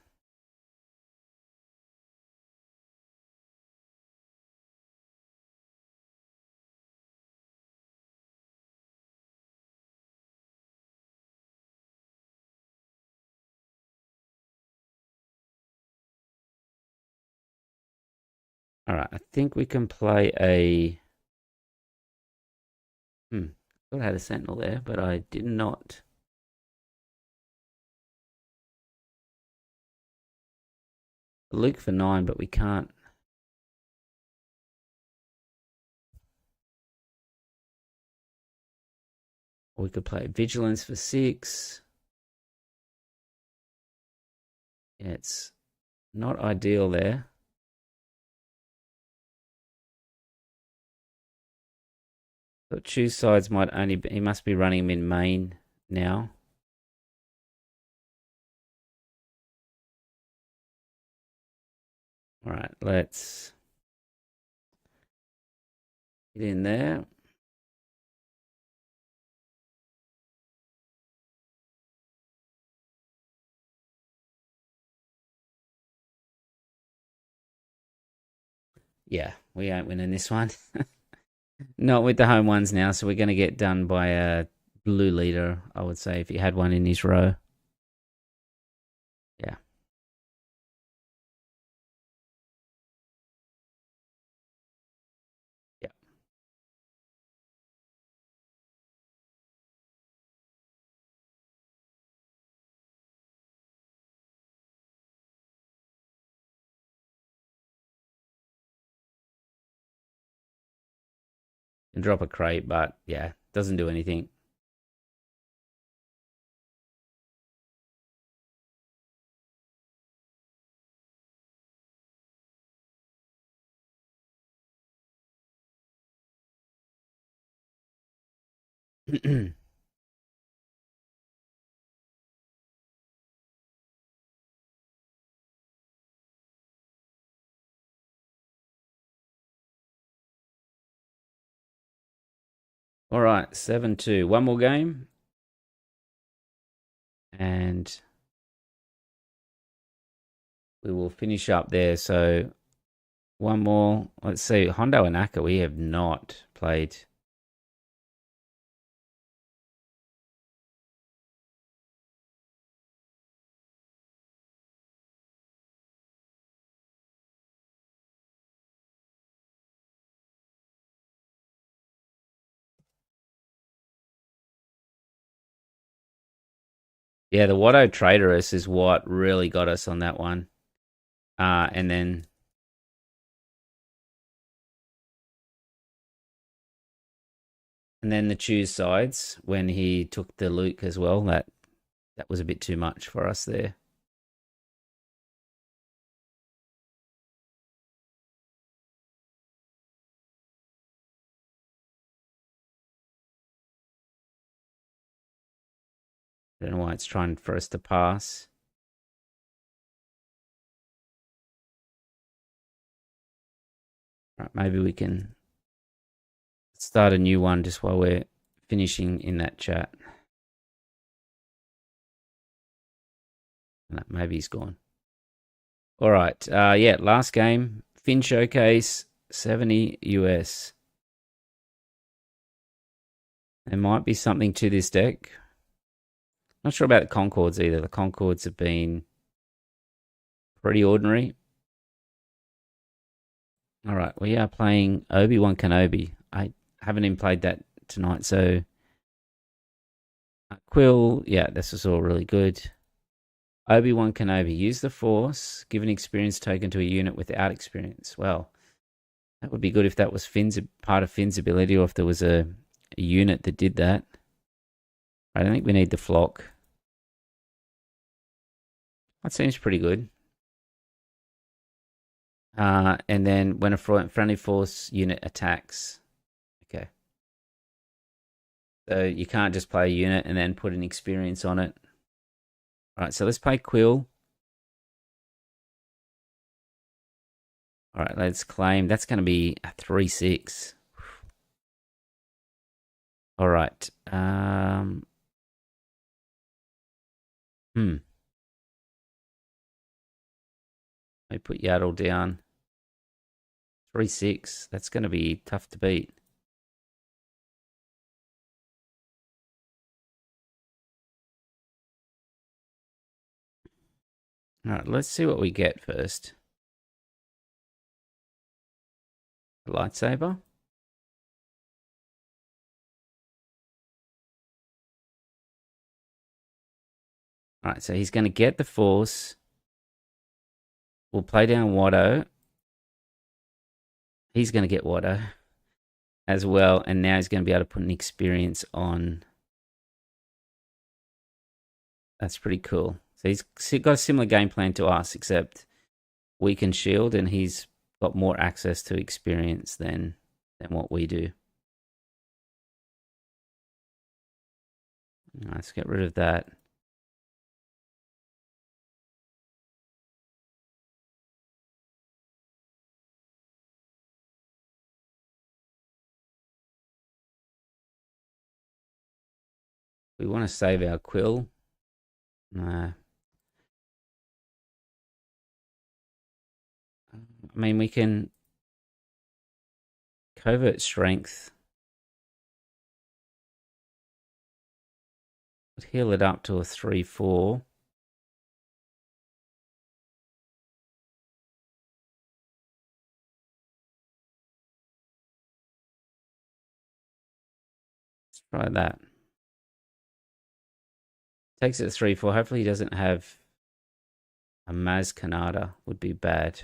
All right, I think we can play a... I thought I had a sentinel there, but I did not. Luke for 9, but we can't. Or we could play Vigilance for 6. Yeah, it's not ideal there. So choose sides might only be, he must be running him in main now. All right, let's get in there. Yeah, we ain't winning this one. Not with the home ones now, so we're going to get done by a blue leader, I would say, if he had one in his row. Yeah. Yeah. And drop a crate, but yeah, doesn't do anything. All right, 7-2. One more game. And we will finish up there. So one more. Let's see. Hondo and Akbar, we have not played. Yeah, the Watto Traitorous is what really got us on that one. And then the choose sides when he took the Luke as well. That was a bit too much for us there. I don't know why it's trying for us to pass. Right, maybe we can start a new one just while we're finishing in that chat. No, maybe he's gone. All right. Yeah, last game. Fin Showcase, 70 US. There might be something to this deck. Not sure about the Concords either. The Concords have been pretty ordinary. All right, we are playing Obi-Wan Kenobi. I haven't even played that tonight, so Quill, yeah, this is all really good. Obi-Wan Kenobi, use the Force, give an experience token to a unit without experience. Well, that would be good if that was Finn's part of Finn's ability, or if there was a unit that did that. I don't think we need the flock. That seems pretty good. And then when a friendly force unit attacks. Okay. So you can't just play a unit and then put an experience on it. All right, so let's play Quill. All right, let's claim. That's going to be a 3/6. All right. Let me put Yaddle down. 3/6. That's going to be tough to beat. All right, let's see what we get first. A lightsaber. All right, so he's going to get the Force. We'll play down Watto. He's going to get Watto as well, and now he's going to be able to put an experience on. That's pretty cool. So he's got a similar game plan to us, except we can shield, and he's got more access to experience than what we do. Let's get rid of that. We want to save our quill. I mean, we can covert strength. Heal it up to a 3-4. Let's try that. Takes it to 3-4. Hopefully he doesn't have a Maz Kanata. Would be bad.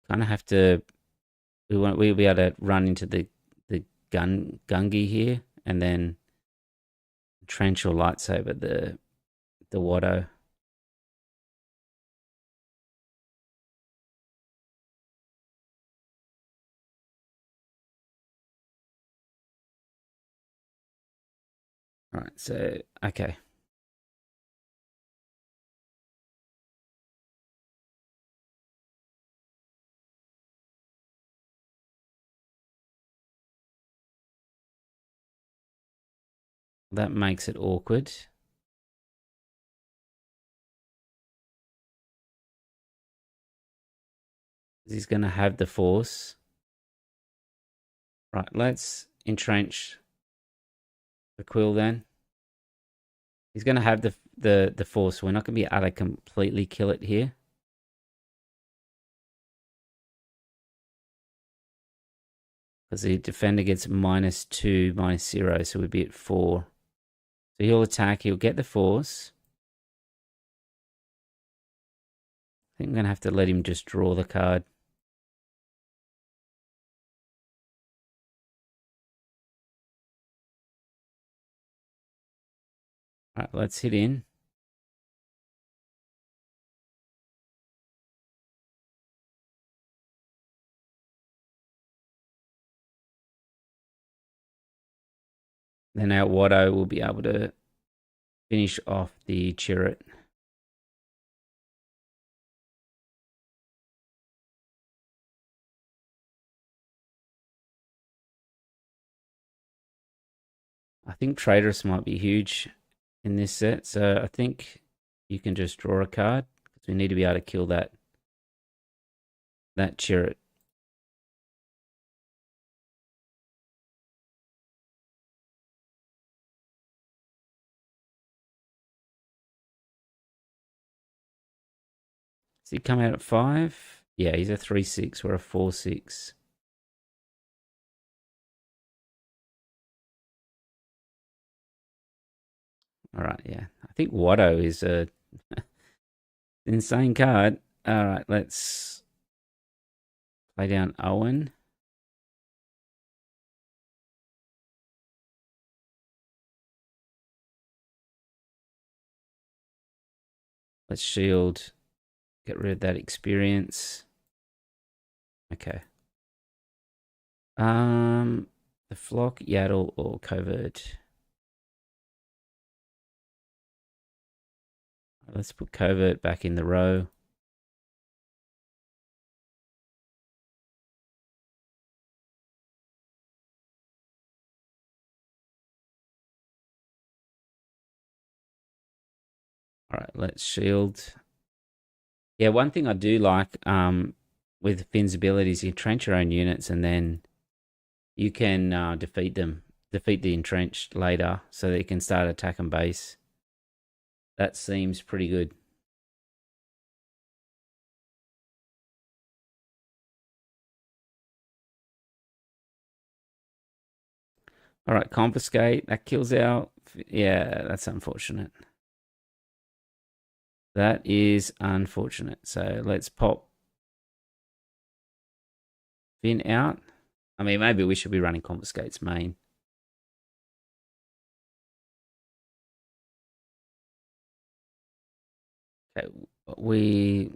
Kind of have to. We'll be able to run into the Gungi here, and then trench or lightsaber the Watto. All right, so okay. That makes it awkward. He's going to have the force. Right, let's entrench the quill then. He's going to have the force. We're not going to be able to completely kill it here. Because the defender gets -2, -0, so we'd be at 4. So he'll attack, he'll get the force. I think I'm going to have to let him just draw the card. Alright, let's hit in. Then our Watto will be able to finish off the Chirrut. I think Traitorous might be huge in this set, so I think you can just draw a card because we need to be able to kill that Chirrut. Does he come out at 5? Yeah, he's a 3-6. We're a 4-6. All right, yeah. I think Watto is a insane card. All right, let's play down Owen. Let's shield. Get rid of that experience. Okay. The Flock, Yaddle, or Covert. Let's put Covert back in the row. All right, let's shield. Yeah, one thing I do like with Finn's abilities, you entrench your own units and then you can defeat them, defeat the entrenched later so that you can start attacking base. That seems pretty good. All right, confiscate. That kills out. Yeah, that's unfortunate. That is unfortunate. So let's pop Finn out. I mean, maybe we should be running confiscates main. Okay, we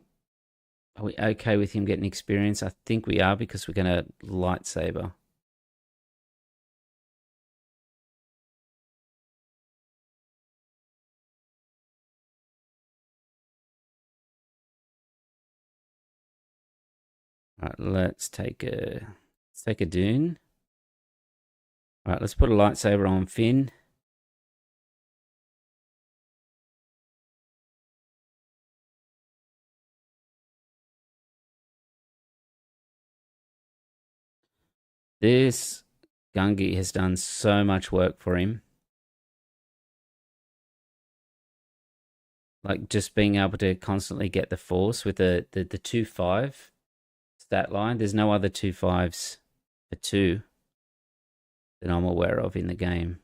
are we okay with him getting experience? I think we are because we're gonna lightsaber. All right, let's take a dune. All right, let's put a lightsaber on Finn. This Gungi has done so much work for him. Like just being able to constantly get the force with the 2-5 stat line. There's no other 2-5s for 2 that I'm aware of in the game.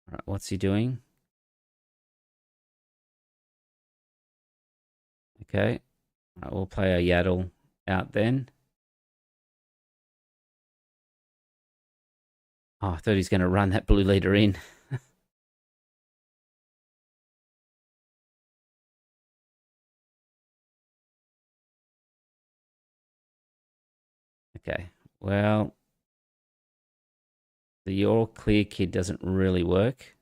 All right, what's he doing? Okay. All right, we'll play a Yaddle out then. Oh, I thought he's going to run that blue leader in. Okay. Well, the You're Clear Kid doesn't really work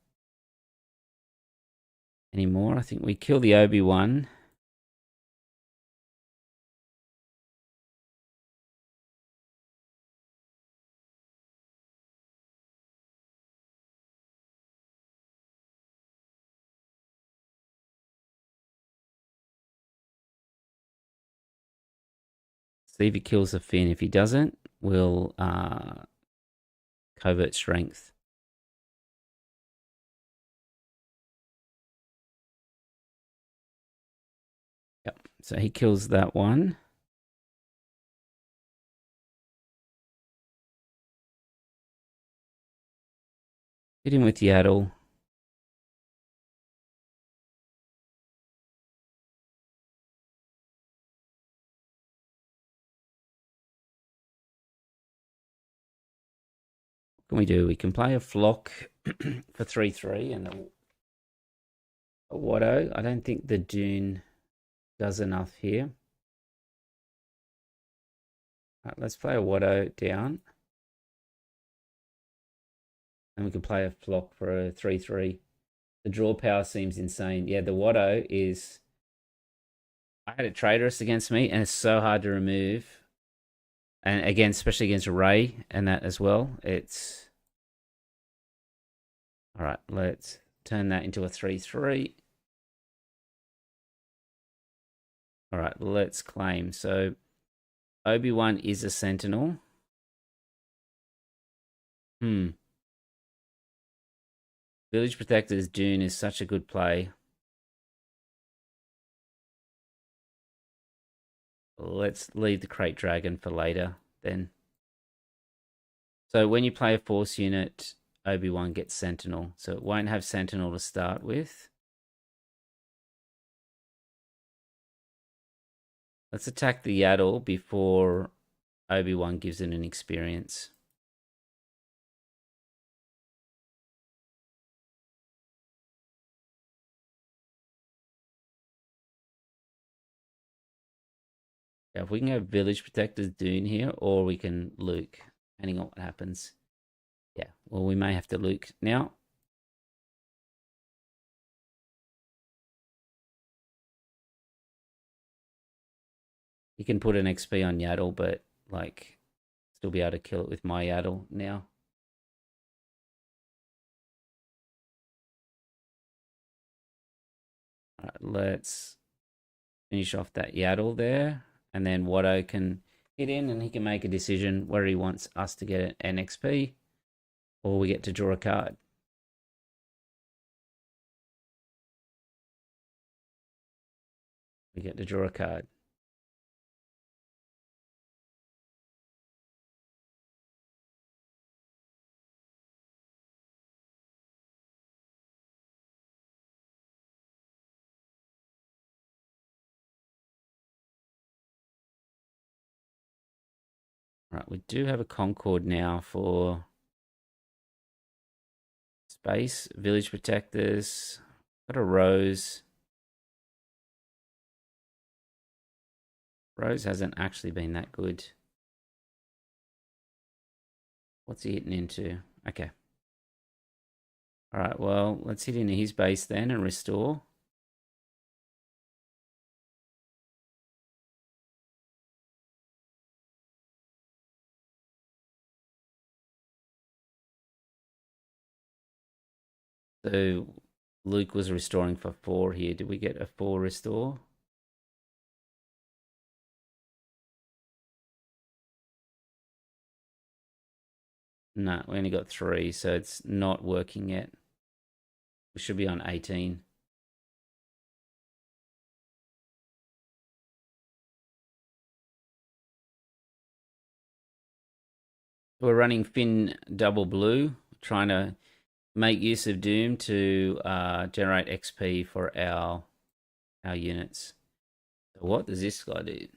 anymore. I think we kill the Obi-Wan. See if he kills the Finn. If he doesn't, we'll covert strength. Yep. So he kills that one. Hit him with Yaddle. What can we do? We can play a flock for 3-3 and a Watto. I don't think the Dune does enough here. Right, let's play a Watto down. And we can play a flock for a 3-3. The draw power seems insane. Yeah, the Watto is... I had a traitorous against me, and it's so hard to remove. And again, especially against Ray and that as well. It's... All right, let's turn that into a 3-3. All right, let's claim. So Obi-Wan is a Sentinel. Village Protector's Dune is such a good play. Let's leave the Crate Dragon for later then. So when you play a Force unit, Obi-Wan gets Sentinel. So it won't have Sentinel to start with. Let's attack the Yaddle before Obi-Wan gives it an experience. Yeah, if we can have Village Protector's Dune here, or we can Luke, depending on what happens. Yeah, well, we may have to Luke now. You can put an XP on Yaddle, but like still be able to kill it with my Yaddle now. All right, let's finish off that Yaddle there, and then Watto can hit in, and he can make a decision whether he wants us to get an XP or we get to draw a card. We get to draw a card. All right, we do have a Concord now for Base, village protectors. Got a Rose. Rose hasn't actually been that good. What's he hitting into? Okay. Alright, well, let's hit into his base then and restore. So Luke was restoring for 4 here. Did we get a 4 restore? No, we only got 3, so it's not working yet. We should be on 18. We're running Finn double blue, trying to make use of Doom to generate XP for our units. So what does this guy do?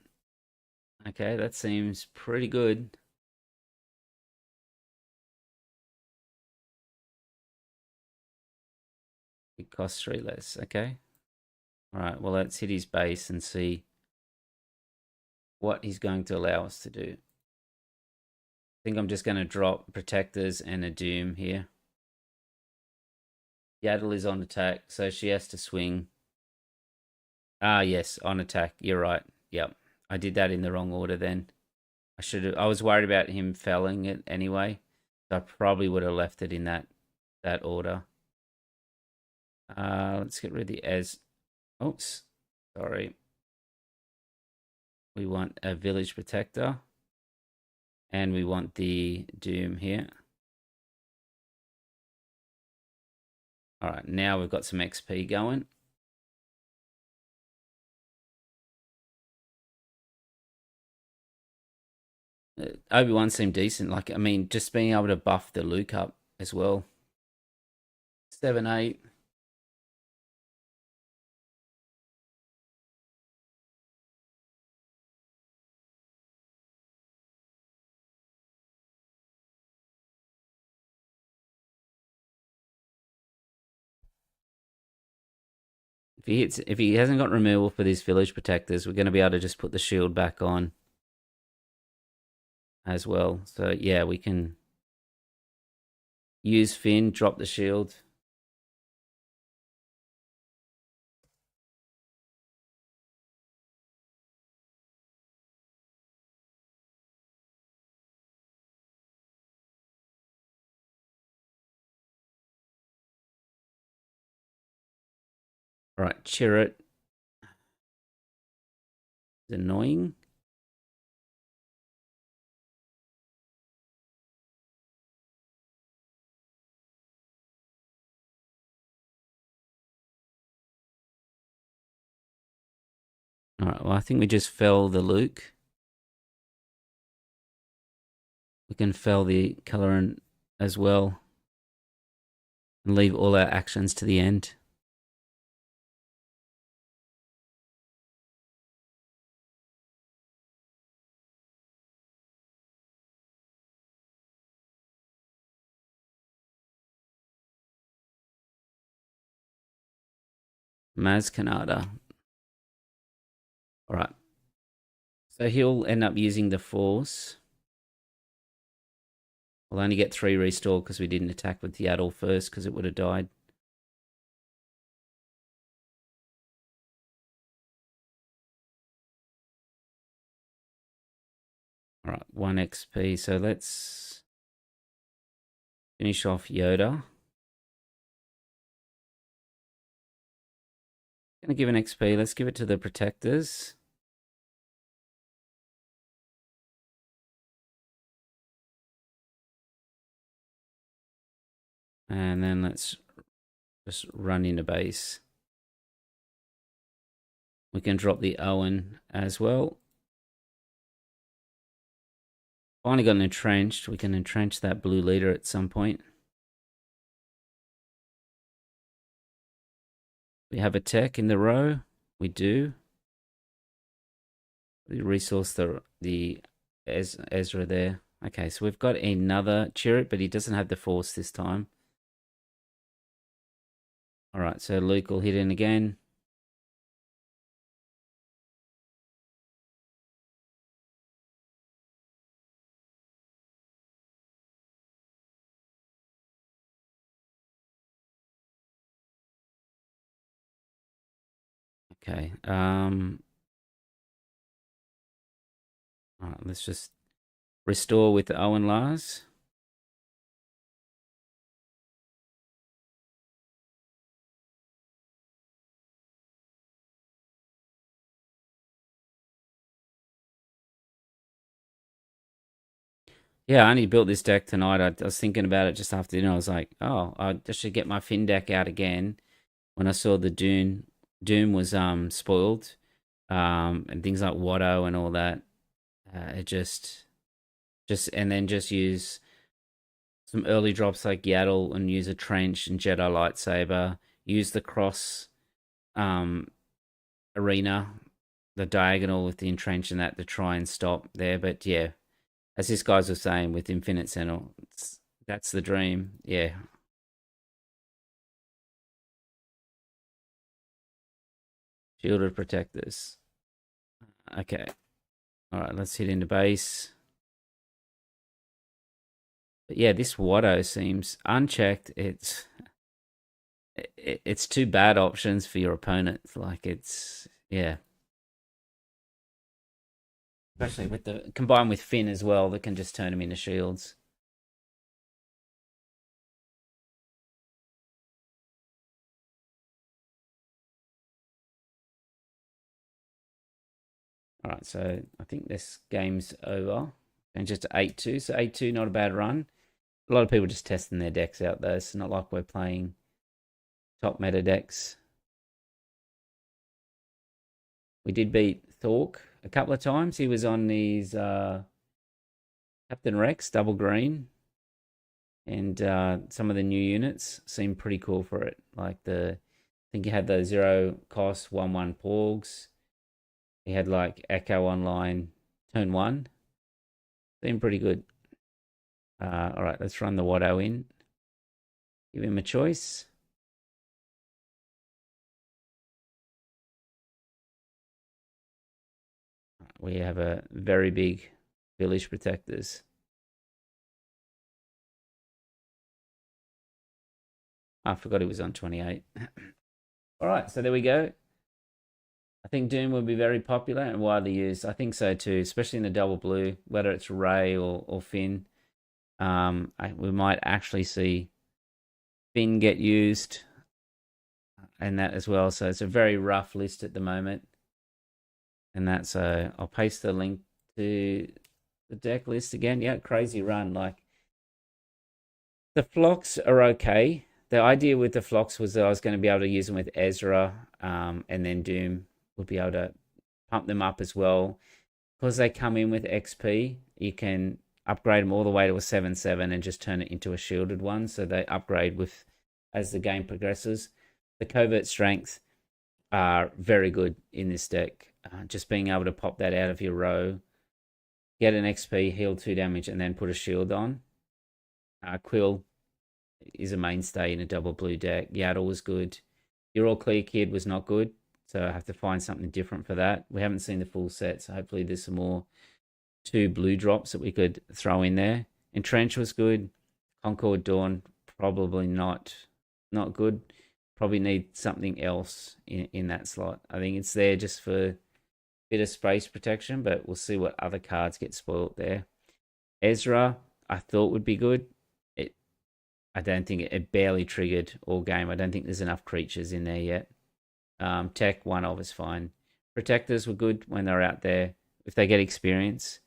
Okay, that seems pretty good. It costs 3 less. Okay. All right. Well, let's hit his base and see what he's going to allow us to do. I think I'm just going to drop protectors and a Doom here. Yaddle is on attack, so she has to swing. Ah, yes, on attack. You're right. Yep. I did that in the wrong order then. I was worried about him felling it anyway. So I probably would have left it in that order. Let's get rid of the oops. Sorry. We want a village protector. And we want the Doom here. Alright, now we've got some XP going. Obi-Wan seemed decent. Like, I mean, just being able to buff the Luke up as well. 7, 8. If he hasn't got removal for these village protectors, we're going to be able to just put the shield back on as well. So yeah, we can use Finn, drop the shield. All right, Chirrut. It's annoying. All right, well, I think we just fell the Luke. We can fell the Coloran as well. And leave all our actions to the end. Maz Kanata. All right. So he'll end up using the Force. We'll only get 3 restore because we didn't attack with the Yaddle first because it would have died. All right, 1 XP. So let's finish off Yoda. Gonna give an XP. Let's give it to the protectors. And then let's just run into base. We can drop the Owen as well. Finally got an entrenched. We can entrench that blue leader at some point. We have a tech in the row. We do. We resource the Ezra there. Okay, so we've got another Chirrut, but he doesn't have the Force this time. All right, so Luke will hit in again. Okay. All right, let's just restore with the Owen Lars. Yeah, I only built this deck tonight. I was thinking about it just after dinner. I was like, oh, I just should get my Finn deck out again. When I saw the Doom was spoiled, and things like Watto and all that. It just and then just use some early drops like Yaddle and use a trench and Jedi lightsaber. Use the cross um arena, the diagonal with the entrench and that to try and stop there. But yeah, as this guys were saying with Infinite Sentinel, that's the dream. Yeah, shielded protectors. Okay, all right, let's hit into base. But yeah, this Watto seems unchecked. It's two bad options for your opponent. Like it's yeah, especially with the combined with Finn as well, that can just turn him into shields. All right, so I think this game's over. And just 8-2, so 8-2, not a bad run. A lot of people just testing their decks out though. It's not like we're playing top meta decks. We did beat Thork a couple of times. He was on these Captain Rex double green, and some of the new units seem pretty cool for it. Like I think he had the 0 cost 1/1 Porgs. He had like Echo Online turn one. Seemed pretty good. All right, let's run the Watto in. Give him a choice. We have a very big village protectors. I forgot it was on 28. All right, so there we go. I think Doom will be very popular and widely used. I think so too, especially in the double blue, whether it's Ray or Finn. We might actually see Finn get used and that as well. So it's a very rough list at the moment. And that's I'll paste the link to the deck list again. Yeah, crazy run. Like the flocks are okay. The idea with the flocks was that I was going to be able to use them with Ezra, and then Doom would be able to pump them up as well. Because they come in with XP, you can upgrade them all the way to a 7/7 and just turn it into a shielded one. So they upgrade with as the game progresses. The covert strength are very good in this deck. Just being able to pop that out of your row, get an XP, heal 2 damage, and then put a shield on. Quill is a mainstay in a double blue deck. Yaddle was good. Your All Clear Kid was not good, so I have to find something different for that. We haven't seen the full set, so hopefully there's some more 2 blue drops that we could throw in there. Entrench was good. Concord Dawn probably not good. Probably need something else in that slot. I think it's there just for a bit of space protection, but we'll see what other cards get spoiled there. Ezra, I thought would be good. I don't think it barely triggered all game. I don't think there's enough creatures in there yet. Tech, one of is fine. Protectors were good when they're out there. If they get experience,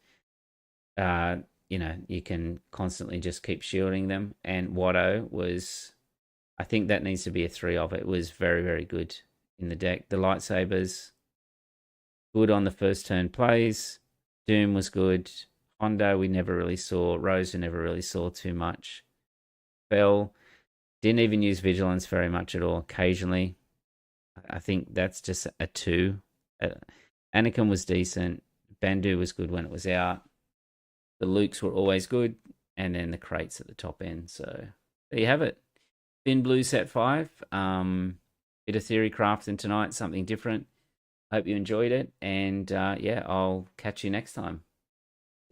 you can constantly just keep shielding them. And Watto was, I think that needs to be a 3 of. It was very, very good in the deck. The lightsabers, good on the first turn plays. Doom was good. Hondo, we never really saw. Rose, we never really saw too much. Bell, didn't even use vigilance very much at all. Occasionally, I think that's just a 2. Anakin was decent. Bandu was good when it was out. The Lukes were always good, and then the crates at the top end. So there you have it. Fin Blue Set 5. Bit of theory crafting tonight, something different. Hope you enjoyed it. And yeah, I'll catch you next time.